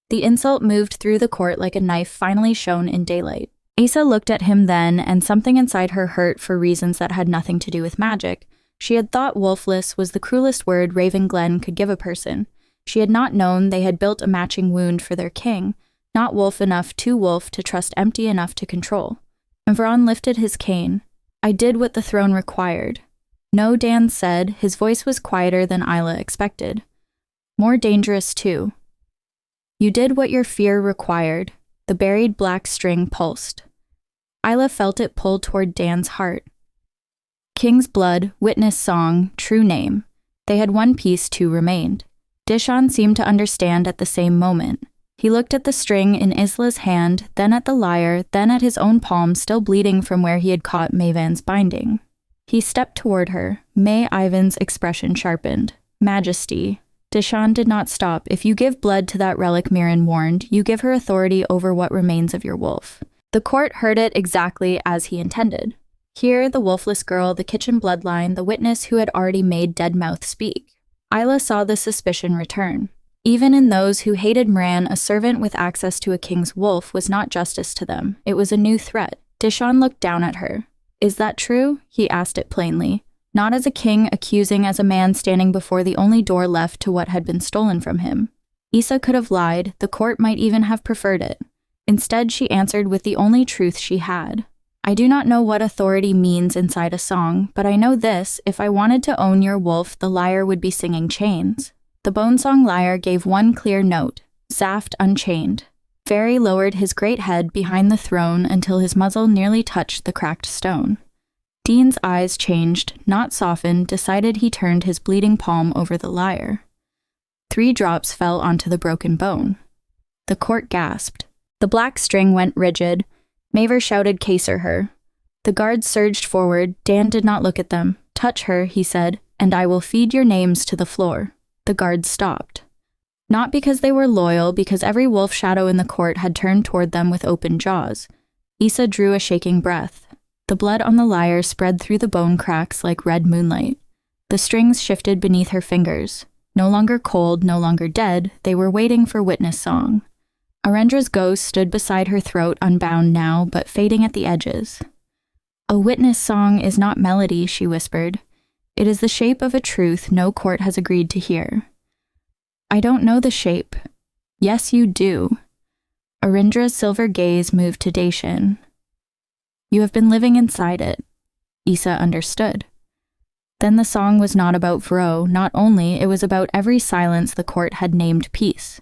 The insult moved through the court like a knife finally shown in daylight. Asa looked at him then, and something inside her hurt for reasons that had nothing to do with magic. She had thought wolfless was the cruelest word Raven Glen could give a person. She had not known they had built a matching wound for their king, not wolf enough to wolf to trust empty enough to control. Mavron lifted his cane. I did what the throne required. No, Dan said. His voice was quieter than Isla expected. More dangerous, too. You did what your fear required. The buried black string pulsed. Isla felt it pull toward Dan's heart. King's blood, witness song, true name. They had one piece, two remained. Dishon seemed to understand at the same moment. He looked at the string in Isla's hand, then at the lyre, then at his own palm still bleeding from where he had caught Mavan's binding. He stepped toward her. May Ivan's expression sharpened. Majesty. Dishon did not stop. If you give blood to that relic Mirren warned, you give her authority over what remains of your wolf. The court heard it exactly as he intended. Here, the wolfless girl, the kitchen bloodline, the witness who had already made Deadmouth speak. Isla saw the suspicion return. Even in those who hated Moran, a servant with access to a king's wolf was not justice to them. It was a new threat. Dishon looked down at her. Is that true? He asked it plainly. Not as a king accusing, as a man standing before the only door left to what had been stolen from him. Issa could have lied. The court might even have preferred it. Instead, she answered with the only truth she had. I do not know what authority means inside a song, but I know this: if I wanted to own your wolf, the lyre would be singing chains. The Bone Song Lyre gave one clear note: Zaft unchained. Varys lowered his great head behind the throne until his muzzle nearly touched the cracked stone. Dean's eyes changed, not softened, decided. He turned his bleeding palm over the lyre. 3 drops fell onto the broken bone. The court gasped. The black string went rigid. Maver shouted, "Caser her." The guards surged forward. Dan did not look at them. "Touch her," he said, "and I will feed your names to the floor." The guards stopped. Not because they were loyal, because every wolf shadow in the court had turned toward them with open jaws. Issa drew a shaking breath. The blood on the lyre spread through the bone cracks like red moonlight. The strings shifted beneath her fingers. No longer cold, no longer dead, they were waiting for witness song. Arendra's ghost stood beside her throat, unbound now, but fading at the edges. A witness song is not melody, she whispered. It is the shape of a truth no court has agreed to hear. I don't know the shape. Yes, you do. Arindra's silver gaze moved to Dacian. You have been living inside it. Issa understood. Then the song was not about Vro, not only, it was about every silence the court had named peace.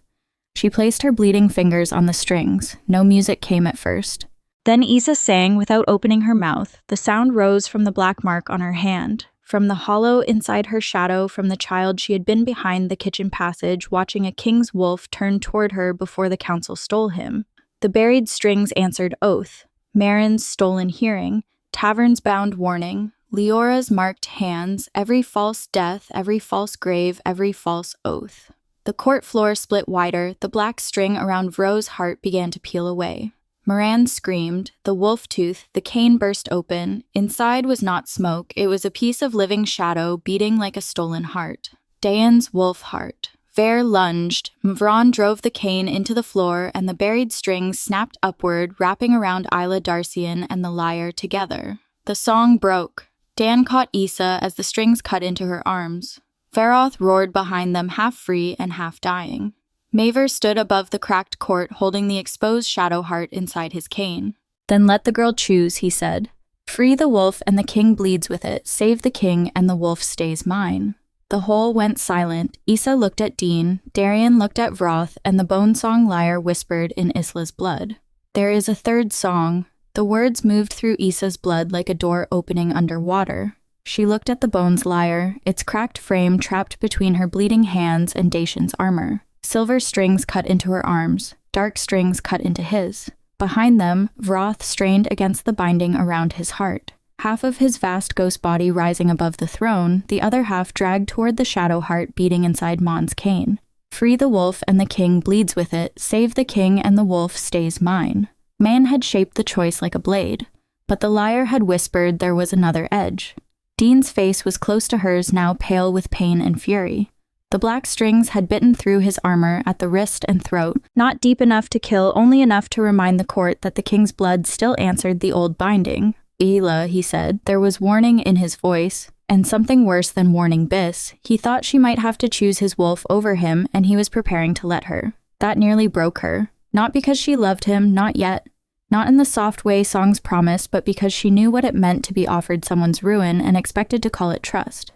She placed her bleeding fingers on the strings. No music came at first. Then Issa sang without opening her mouth. The sound rose from the black mark on her hand, from the hollow inside her shadow, from the child she had been behind the kitchen passage, watching a king's wolf turn toward her before the council stole him. The buried strings answered oath. Marin's stolen hearing, Tavern's bound warning, Leora's marked hands, every false death, every false grave, every false oath. The court floor split wider, the black string around Vro's heart began to peel away. Moran screamed, the wolf tooth, the cane burst open. Inside was not smoke, it was a piece of living shadow beating like a stolen heart. Dayan's wolf heart. Vare lunged, Mavron drove the cane into the floor, and the buried strings snapped upward, wrapping around Isla Darcian and the lyre together. The song broke. Dan caught Issa as the strings cut into her arms. Varoth roared behind them, half free and half dying. Maver stood above the cracked court, holding the exposed shadow heart inside his cane. Then let the girl choose, he said. Free the wolf and the king bleeds with it. Save the king and the wolf stays mine. The whole went silent. Issa looked at Dean, Darian looked at Varoth, and the Bone Song Lyre whispered in Isla's blood. There is a third song. The words moved through Issa's blood like a door opening underwater. She looked at the bones lyre, its cracked frame trapped between her bleeding hands and Dacian's armor. Silver strings cut into her arms, dark strings cut into his. Behind them, Varoth strained against the binding around his heart. Half of his vast ghost body rising above the throne, the other half dragged toward the shadow heart beating inside Mon's cane. Free the wolf and the king bleeds with it, save the king and the wolf stays mine. Man had shaped the choice like a blade, but the lyre had whispered there was another edge. Dean's face was close to hers, now pale with pain and fury. The black strings had bitten through his armor at the wrist and throat, not deep enough to kill, only enough to remind the court that the king's blood still answered the old binding. Isla, he said. There was warning in his voice, and something worse than warning Biss. He thought she might have to choose his wolf over him, and he was preparing to let her. That nearly broke her. Not because she loved him, not yet. Not in the soft way songs promised, but because she knew what it meant to be offered someone's ruin and expected to call it trust.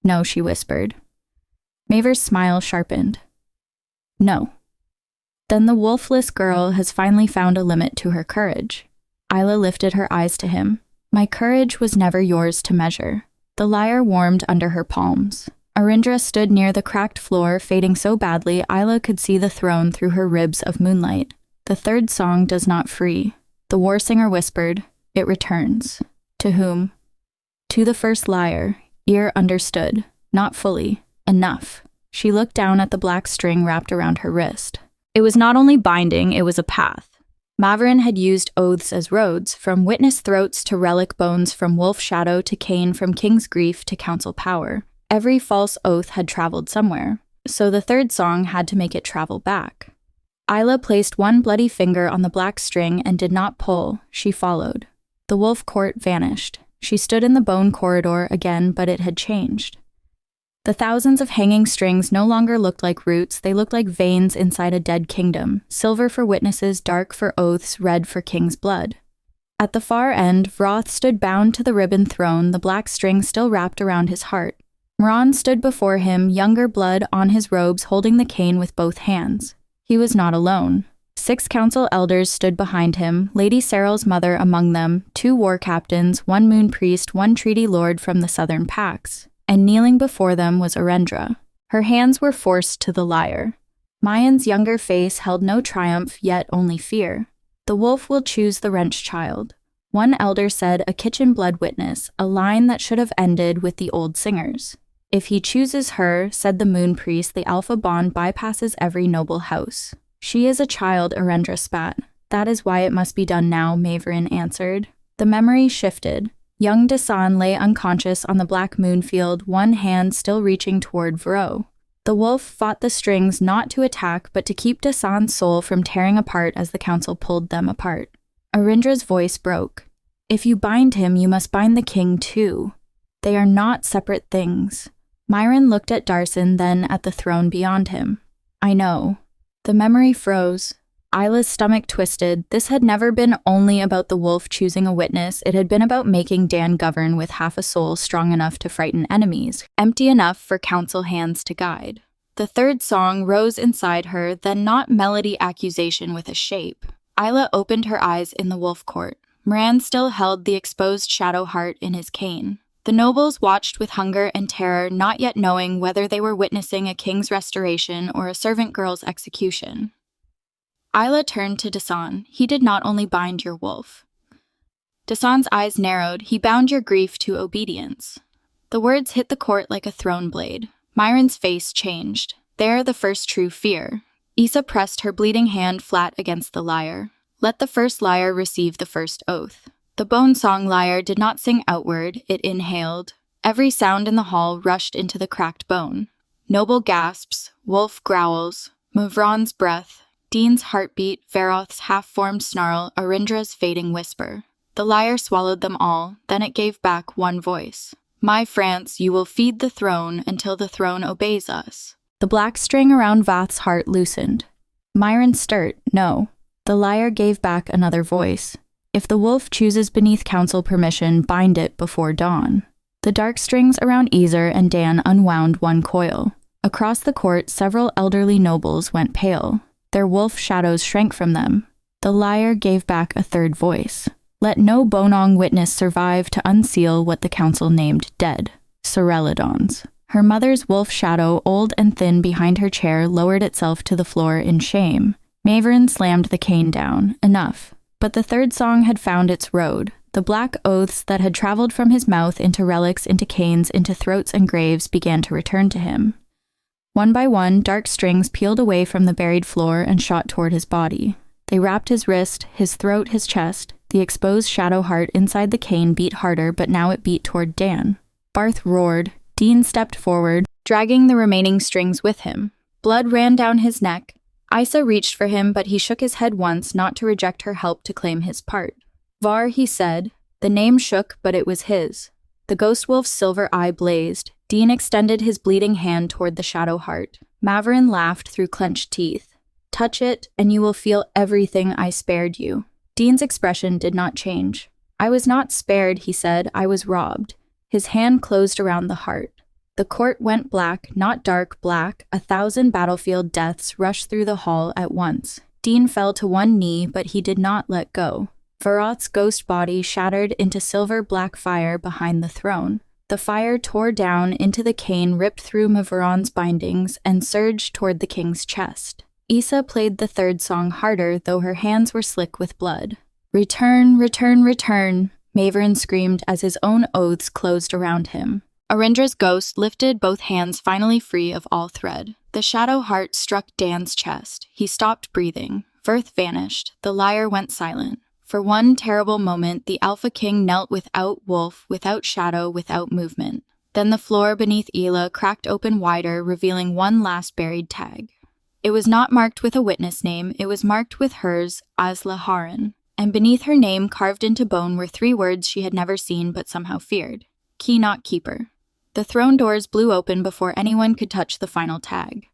No, she whispered. Mavor's smile sharpened. No. Then the wolfless girl has finally found a limit to her courage. Isla lifted her eyes to him. My courage was never yours to measure. The lyre warmed under her palms. Arindra stood near the cracked floor, fading so badly Isla could see the throne through her ribs of moonlight. The third song does not free. The war singer whispered, it returns. To whom? To the first lyre. Ear understood. Not fully. Enough. She looked down at the black string wrapped around her wrist. It was not only binding, it was a path. Mavron had used oaths as roads, from witness throats to relic bones, from wolf shadow to cane, from king's grief to council power. Every false oath had traveled somewhere, so the third song had to make it travel back. Isla placed one bloody finger on the black string and did not pull. She followed. The wolf court vanished. She stood in the bone corridor again, but it had changed. The thousands of hanging strings no longer looked like roots, they looked like veins inside a dead kingdom, silver for witnesses, dark for oaths, red for king's blood. At the far end, Varoth stood bound to the ribbon throne, the black string still wrapped around his heart. Mavron stood before him, younger blood on his robes, holding the cane with both hands. He was not alone. 6 council elders stood behind him, Lady Cyril's mother among them, 2 war captains, 1 moon priest, 1 treaty lord from the southern pacts. And kneeling before them was Arindra. Her hands were forced to the lyre. Mayan's younger face held no triumph, yet only fear. The wolf will choose the wrenched child. One elder said a kitchen blood witness, a line that should have ended with the old singers. If he chooses her, said the moon priest, the alpha bond bypasses every noble house. She is a child, Arindra spat. That is why it must be done now, Mavron answered. The memory shifted. Young Desan lay unconscious on the black moon field, one hand still reaching toward Varoth. The wolf fought the strings not to attack, but to keep Desan's soul from tearing apart as the council pulled them apart. Arindra's voice broke. If you bind him, you must bind the king too. They are not separate things. Myron looked at Darson, then at the throne beyond him. I know. The memory froze. Isla's stomach twisted. This had never been only about the wolf choosing a witness. It had been about making Dan govern with half a soul strong enough to frighten enemies, empty enough for council hands to guide. The third song rose inside her, then not melody accusation with a shape. Isla opened her eyes in the wolf court. Moran still held the exposed shadow heart in his cane. The nobles watched with hunger and terror, not yet knowing whether they were witnessing a king's restoration or a servant girl's execution. Isla turned to Desan. He did not only bind your wolf. Desan's eyes narrowed. He bound your grief to obedience. The words hit the court like a thrown blade. Myron's face changed. There the first true fear. Isa pressed her bleeding hand flat against the lyre. Let the first lyre receive the first oath. The Bone Song Lyre did not sing outward, it inhaled. Every sound in the hall rushed into the cracked bone. Noble gasps, wolf growls, Mavron's breath, Dean's heartbeat, Varoth's half-formed snarl, Arindra's fading whisper. The lyre swallowed them all, then it gave back one voice. My France, you will feed the throne until the throne obeys us. The black string around Vath's heart loosened. Myron stirred, no. The lyre gave back another voice. If the wolf chooses beneath council permission, bind it before dawn. The dark strings around Ezer and Dan unwound one coil. Across the court, several elderly nobles went pale. Their wolf shadows shrank from them. The lyre gave back a third voice. Let no Bonong witness survive to unseal what the council named dead. Cerelidons. Her mother's wolf shadow, old and thin behind her chair, lowered itself to the floor in shame. Mavron slammed the cane down. Enough. But the third song had found its road. The black oaths that had traveled from his mouth into relics, into canes, into throats and graves began to return to him. One by one, dark strings peeled away from the buried floor and shot toward his body. They wrapped his wrist, his throat, his chest. The exposed shadow heart inside the cane beat harder, but now it beat toward Dan. Barth roared. Dean stepped forward, dragging the remaining strings with him. Blood ran down his neck. Isa reached for him, but he shook his head once, not to reject her help to claim his part. Var, he said. The name shook, but it was his. The ghost wolf's silver eye blazed. Dean extended his bleeding hand toward the shadow heart. Mavron laughed through clenched teeth. Touch it, and you will feel everything I spared you. Dean's expression did not change. I was not spared, he said. I was robbed. His hand closed around the heart. The court went black, not dark, black. 1,000 battlefield deaths rushed through the hall at once. Dean fell to one knee, but he did not let go. Varoth's ghost body shattered into silver-black fire behind the throne. The fire tore down into the cane, ripped through Mavron's bindings, and surged toward the king's chest. Isa played the third song harder, though her hands were slick with blood. Return, return, return, Mavron screamed as his own oaths closed around him. Arindra's ghost lifted both hands finally free of all thread. The shadow heart struck Dan's chest. He stopped breathing. Voth vanished. The lyre went silent. For one terrible moment, the Alpha King knelt without wolf, without shadow, without movement. Then the floor beneath Isla cracked open wider, revealing one last buried tag. It was not marked with a witness name, it was marked with hers, Isla Ren. And beneath her name, carved into bone, were 3 words she had never seen but somehow feared. Key not keeper. The throne doors blew open before anyone could touch the final tag.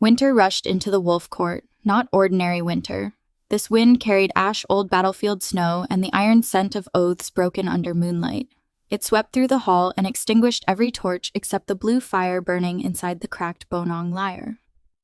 Winter rushed into the wolf court, not ordinary winter. This wind carried ash-old battlefield snow and the iron scent of oaths broken under moonlight. It swept through the hall and extinguished every torch except the blue fire burning inside the cracked Bone Song Lyre.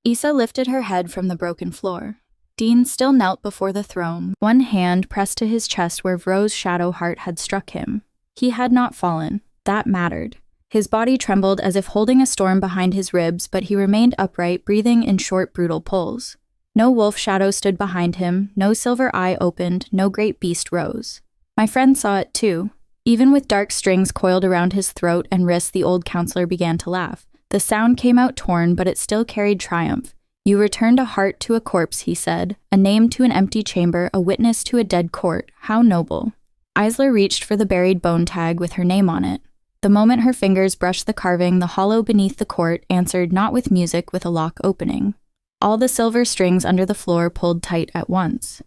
Isa lifted her head from the broken floor. Dean still knelt before the throne, one hand pressed to his chest where Vro's shadow heart had struck him. He had not fallen. That mattered. His body trembled as if holding a storm behind his ribs, but he remained upright, breathing in short, brutal pulls. No wolf shadow stood behind him, no silver eye opened, no great beast rose. My friend saw it too. Even with dark strings coiled around his throat and wrists, the old counselor began to laugh. The sound came out torn, but it still carried triumph. You returned a heart to a corpse, he said, a name to an empty chamber, a witness to a dead court. How noble. Isla reached for the buried bone tag with her name on it. The moment her fingers brushed the carving, the hollow beneath the court answered not with music, with a lock opening. All the silver strings under the floor pulled tight at once.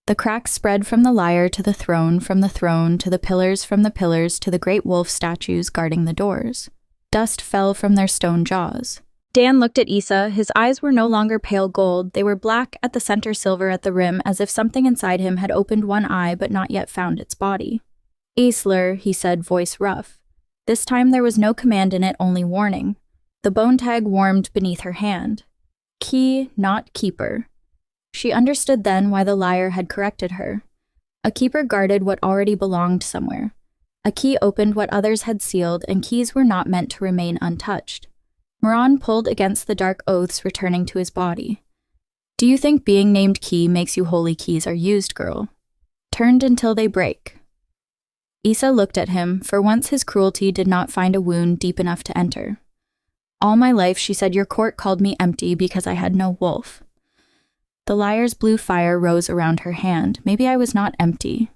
The cracks spread from the lyre to the throne, from the throne to the pillars, from the pillars to the great wolf statues guarding the doors. Dust fell from their stone jaws. Dan looked at Isa. His eyes were no longer pale gold. They were black at the center, silver at the rim, as if something inside him had opened one eye but not yet found its body. Isla, he said, voice rough. This time there was no command in it, only warning. The bone tag warmed beneath her hand. Key, not keeper. She understood then why the lyre had corrected her. A keeper guarded what already belonged somewhere. A key opened what others had sealed, and keys were not meant to remain untouched. Mavron pulled against the dark oaths returning to his body. Do you think being named Key makes you holy keys are used, girl? Turned until they break. Isa looked at him. For once his cruelty did not find a wound deep enough to enter. All my life, she said, your court called me empty because I had no wolf. The lyre's blue fire rose around her hand. Maybe I was not empty.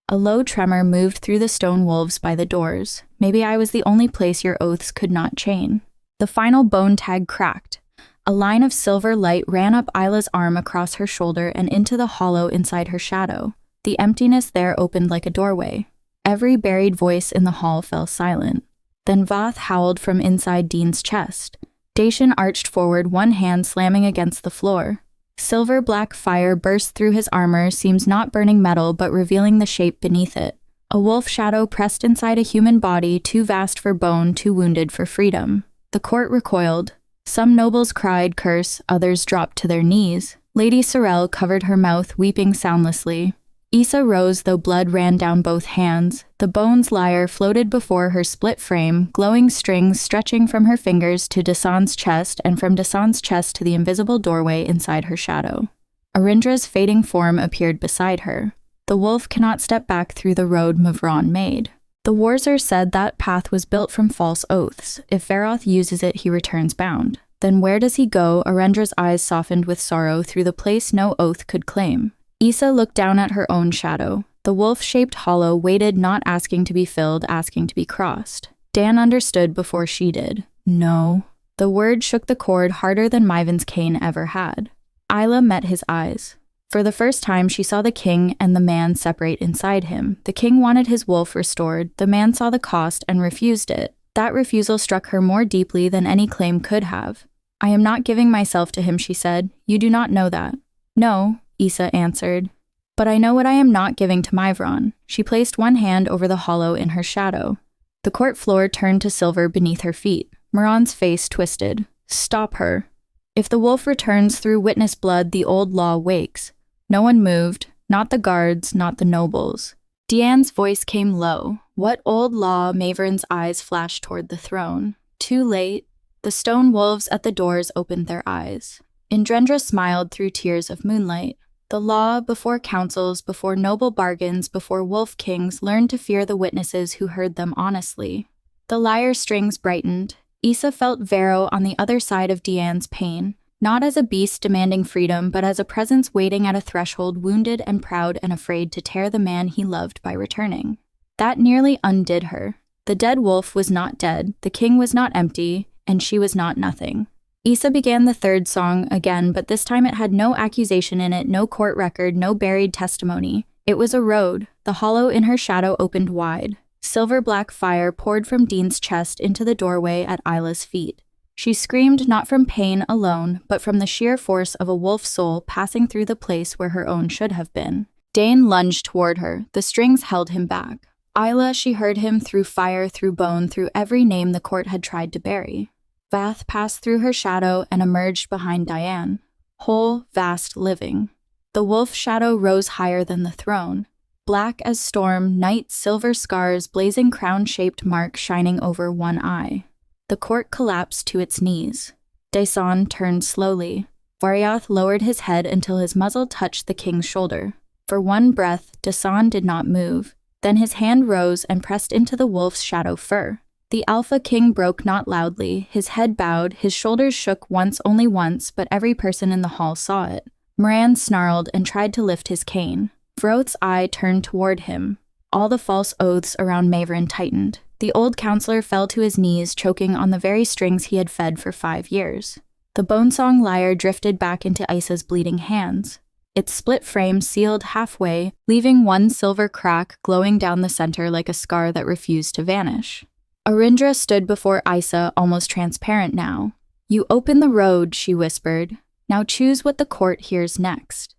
A low tremor moved through the stone wolves by the doors. Maybe I was the only place your oaths could not chain. The final bone tag cracked. A line of silver light ran up Isla's arm across her shoulder and into the hollow inside her shadow. The emptiness there opened like a doorway. Every buried voice in the hall fell silent. Then Varoth howled from inside Dean's chest. Dacian arched forward, one hand slamming against the floor. Silver-black fire burst through his armor, seems not burning metal but revealing the shape beneath it. A wolf shadow pressed inside a human body, too vast for bone, too wounded for freedom. The court recoiled. Some nobles cried curse, others dropped to their knees. Lady Sorel covered her mouth, weeping soundlessly. Isa rose, though blood ran down both hands. The bone's lyre floated before her split frame, glowing strings stretching from her fingers to Desan's chest and from Desan's chest to the invisible doorway inside her shadow. Arindra's fading form appeared beside her. The wolf cannot step back through the road Mavron made. The Warzer said that path was built from false oaths. If Varoth uses it, he returns bound. Then where does he go? Arendra's eyes softened with sorrow through the place no oath could claim. Isa looked down at her own shadow. The wolf-shaped hollow waited, not asking to be filled, asking to be crossed. Dan understood before she did. No. The word shook the cord harder than Mavron's cane ever had. Isla met his eyes. For the first time, she saw the king and the man separate inside him. The king wanted his wolf restored. The man saw the cost and refused it. That refusal struck her more deeply than any claim could have. I am not giving myself to him, she said. You do not know that. No, Isa answered. But I know what I am not giving to Mavron. She placed one hand over the hollow in her shadow. The court floor turned to silver beneath her feet. Mavron's face twisted. Stop her. If the wolf returns through witness blood, the old law wakes. No one moved, not the guards, not the nobles. Deanne's voice came low. What old law? Mavron's eyes flashed toward the throne. Too late. The stone wolves at the doors opened their eyes. Arindra smiled through tears of moonlight. The law, before councils, before noble bargains, before wolf kings, learned to fear the witnesses who heard them honestly. The lyre strings brightened. Isa felt Varo on the other side of Deanne's pain, not as a beast demanding freedom, but as a presence waiting at a threshold, wounded and proud and afraid to tear the man he loved by returning. That nearly undid her. The dead wolf was not dead, the king was not empty, and she was not nothing. Isa began the third song again, but this time it had no accusation in it, no court record, no buried testimony. It was a road. The hollow in her shadow opened wide. Silver-black fire poured from Dean's chest into the doorway at Isla's feet. She screamed not from pain alone, but from the sheer force of a wolf soul passing through the place where her own should have been. Dane lunged toward her. The strings held him back. Isla, she heard him through fire, through bone, through every name the court had tried to bury. Vath passed through her shadow and emerged behind Diane. Whole, vast, living. The wolf shadow rose higher than the throne. Black as storm, night, silver scars, blazing crown-shaped mark shining over one eye. The court collapsed to its knees. Desan turned slowly. Varoth lowered his head until his muzzle touched the king's shoulder. For one breath, Desan did not move. Then his hand rose and pressed into the wolf's shadow fur. The Alpha King broke not loudly. His head bowed, his shoulders shook once, only once, but every person in the hall saw it. Moran snarled and tried to lift his cane. Varoth's eye turned toward him. All the false oaths around Mavron tightened. The old counselor fell to his knees, choking on the very strings he had fed for 5 years. The Bone Song Lyre drifted back into Isa's bleeding hands. Its split frame sealed halfway, leaving one silver crack glowing down the center like a scar that refused to vanish. Arindra stood before Isa, almost transparent now. You open the road, she whispered. Now choose what the court hears next.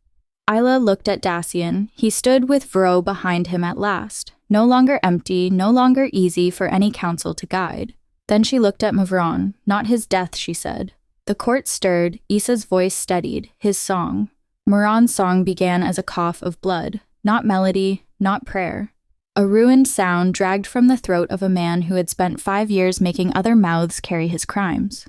Isla looked at Dacian. He stood with Varo behind him at last. No longer empty, no longer easy for any counsel to guide. Then she looked at Mavron. Not his death, she said. The court stirred. Isa's voice steadied. His song. Moran's song began as a cough of blood. Not melody, not prayer. A ruined sound dragged from the throat of a man who had spent 5 years making other mouths carry his crimes.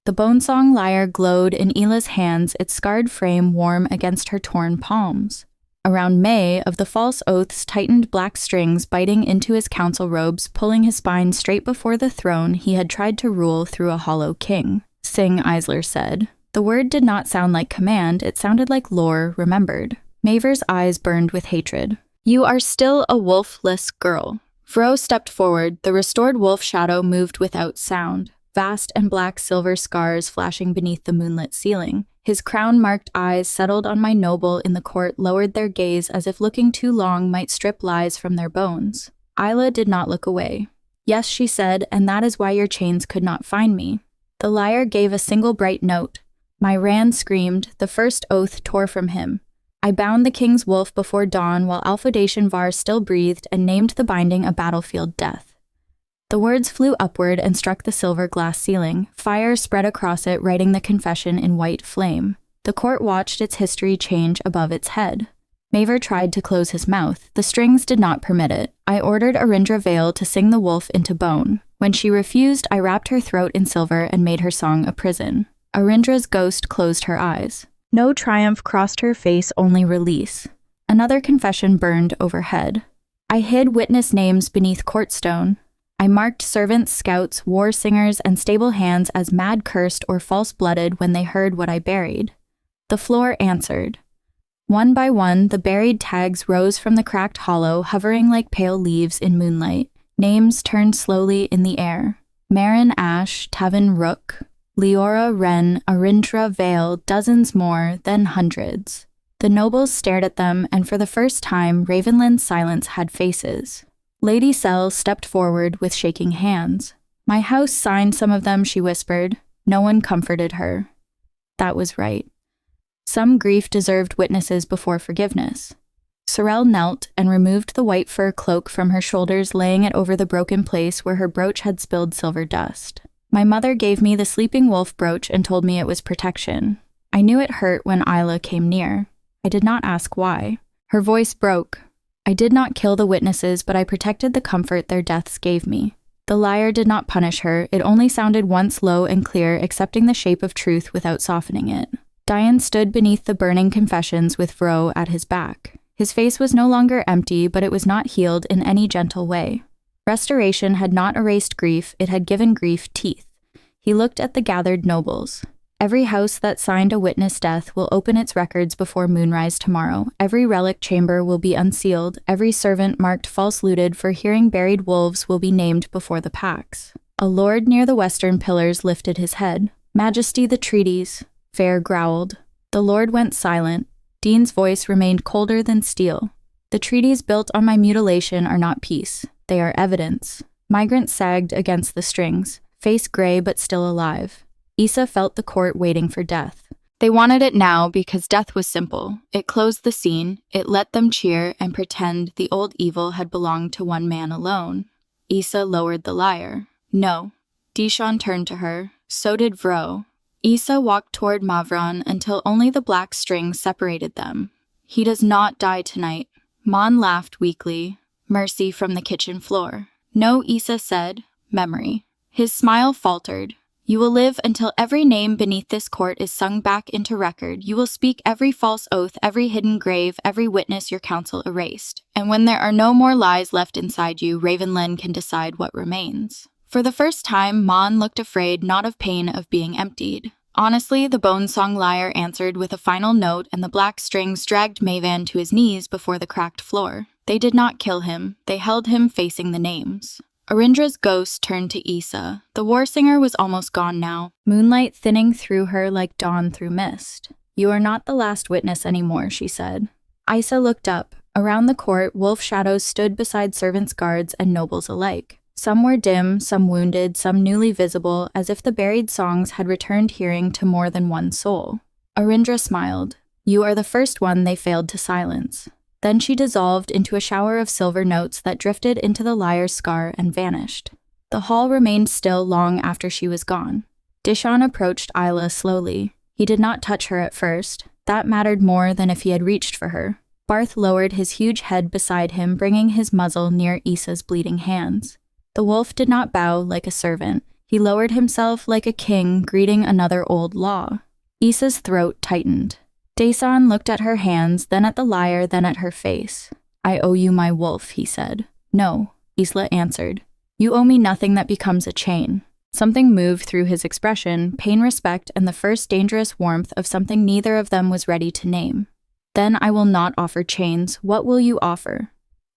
The Bone Song Lyre glowed in Ila's hands, its scarred frame warm against her torn palms. Around May, of the false oaths tightened black strings biting into his council robes, pulling his spine straight before the throne he had tried to rule through a hollow king. Sing, Isler said. The word did not sound like command, it sounded like lore remembered. Mavor's eyes burned with hatred. You are still a wolfless girl. Varo stepped forward. The restored wolf shadow moved without sound. Vast and black silver scars flashing beneath the moonlit ceiling. His crown-marked eyes settled on my noble in the court, lowered their gaze as if looking too long might strip lies from their bones. Isla did not look away. Yes, she said, and that is why your chains could not find me. The lyre gave a single bright note. My Ran screamed, the first oath tore from him. I bound the king's wolf before dawn while Alpha Desanvar still breathed and named the binding a battlefield death. The words flew upward and struck the silver glass ceiling. Fire spread across it, writing the confession in white flame. The court watched its history change above its head. Mavor tried to close his mouth. The strings did not permit it. I ordered Arindra Vale to sing the wolf into bone. When she refused, I wrapped her throat in silver and made her song a prison. Arindra's ghost closed her eyes. No triumph crossed her face, only release. Another confession burned overhead. I hid witness names beneath court stone. I marked servants, scouts, war singers, and stable hands as mad, cursed, or false-blooded when they heard what I buried. The floor answered. One by one, the buried tags rose from the cracked hollow, hovering like pale leaves in moonlight. Names turned slowly in the air. Marin Ash, Tavin Rook, Isla Ren, Arindra Vale, dozens more, then hundreds. The nobles stared at them, and for the first time, Ravenland's silence had faces. Lady Sel stepped forward with shaking hands. My house signed some of them, she whispered. No one comforted her. That was right. Some grief deserved witnesses before forgiveness. Sorel knelt and removed the white fur cloak from her shoulders, laying it over the broken place where her brooch had spilled silver dust. My mother gave me the sleeping wolf brooch and told me it was protection. I knew it hurt when Isla came near. I did not ask why. Her voice broke. I did not kill the witnesses, but I protected the comfort their deaths gave me. The lyre did not punish her. It only sounded once low and clear, accepting the shape of truth without softening it. Dian stood beneath the burning confessions with Varoth at his back. His face was no longer empty, but it was not healed in any gentle way. Restoration had not erased grief, it had given grief teeth. He looked at the gathered nobles. Every house that signed a witness death will open its records before moonrise tomorrow. Every relic chamber will be unsealed. Every servant marked false-looted for hearing buried wolves will be named before the packs. A lord near the western pillars lifted his head. Majesty, the treaties. Fair growled. The lord went silent. Dean's voice remained colder than steel. The treaties built on my mutilation are not peace. They are evidence. Migrant sagged against the strings, face gray but still alive. Issa felt the court waiting for death. They wanted it now because death was simple. It closed the scene, it let them cheer and pretend the old evil had belonged to one man alone. Issa lowered the lyre. No. Dishon turned to her. So did Varoth. Issa walked toward Mavron until only the black string separated them. He does not die tonight. Mon laughed weakly. Mercy from the kitchen floor. No, Issa said. Memory. His smile faltered. You will live until every name beneath this court is sung back into record. You will speak every false oath, every hidden grave, every witness your council erased. And when there are no more lies left inside you, Ravenland can decide what remains. For the first time, Mon looked afraid, not of pain, of being emptied. Honestly, the Bone Song Lyre answered with a final note, and the black strings dragged Mavron to his knees before the cracked floor. They did not kill him. They held him facing the names. Arindra's ghost turned to Issa. The war singer was almost gone now, moonlight thinning through her like dawn through mist. You are not the last witness anymore, she said. Issa looked up. Around the court, wolf shadows stood beside servants' guards and nobles alike. Some were dim, some wounded, some newly visible, as if the buried songs had returned hearing to more than one soul. Arindra smiled. You are the first one they failed to silence. Then she dissolved into a shower of silver notes that drifted into the lyre's scar and vanished. The hall remained still long after she was gone. Dishon approached Isla slowly. He did not touch her at first. That mattered more than if he had reached for her. Barth lowered his huge head beside him, bringing his muzzle near Issa's bleeding hands. The wolf did not bow like a servant. He lowered himself like a king greeting another old law. Issa's throat tightened. Desan looked at her hands, then at the lyre, then at her face. I owe you my wolf, he said. No, Isla answered. You owe me nothing that becomes a chain. Something moved through his expression, pain, respect, and the first dangerous warmth of something neither of them was ready to name. Then I will not offer chains. What will you offer?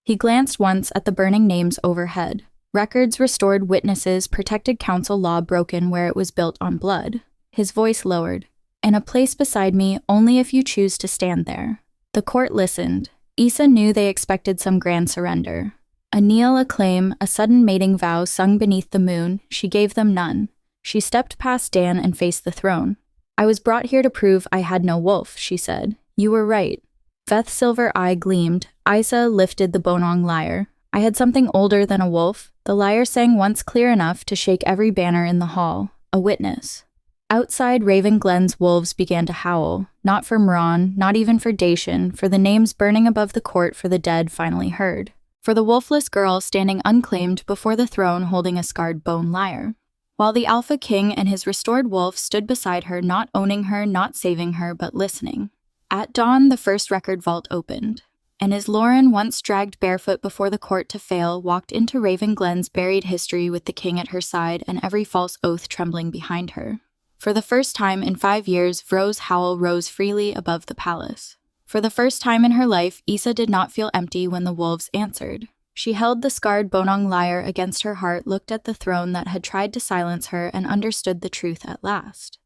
He glanced once at the burning names overhead. Records restored, witnesses, protected council law broken where it was built on blood. His voice lowered. And a place beside me only if you choose to stand there. The court listened. Issa knew they expected some grand surrender. A kneel, a claim, a sudden mating vow sung beneath the moon, she gave them none. She stepped past Dan and faced the throne. I was brought here to prove I had no wolf, she said. You were right. Veth's silver eye gleamed. Issa lifted the Bone Song Lyre. I had something older than a wolf. The lyre sang once clear enough to shake every banner in the hall. A witness. Outside Raven Glen's wolves began to howl, not for Mron, not even for Dacian, for the names burning above the court for the dead finally heard, for the wolfless girl standing unclaimed before the throne holding a scarred bone lyre, while the Alpha King and his restored wolf stood beside her, not owning her, not saving her, but listening. At dawn, the first record vault opened. And as Lauren, once dragged barefoot before the court to fail, walked into Raven Glen's buried history with the king at her side and every false oath trembling behind her. For the first time in 5 years, Vro's howl rose freely above the palace. For the first time in her life, Issa did not feel empty when the wolves answered. She held the scarred Bone Song Lyre against her heart, looked at the throne that had tried to silence her, and understood the truth at last.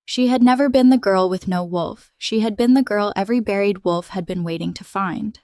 She had never been the girl with no wolf. She had been the girl every buried wolf had been waiting to find.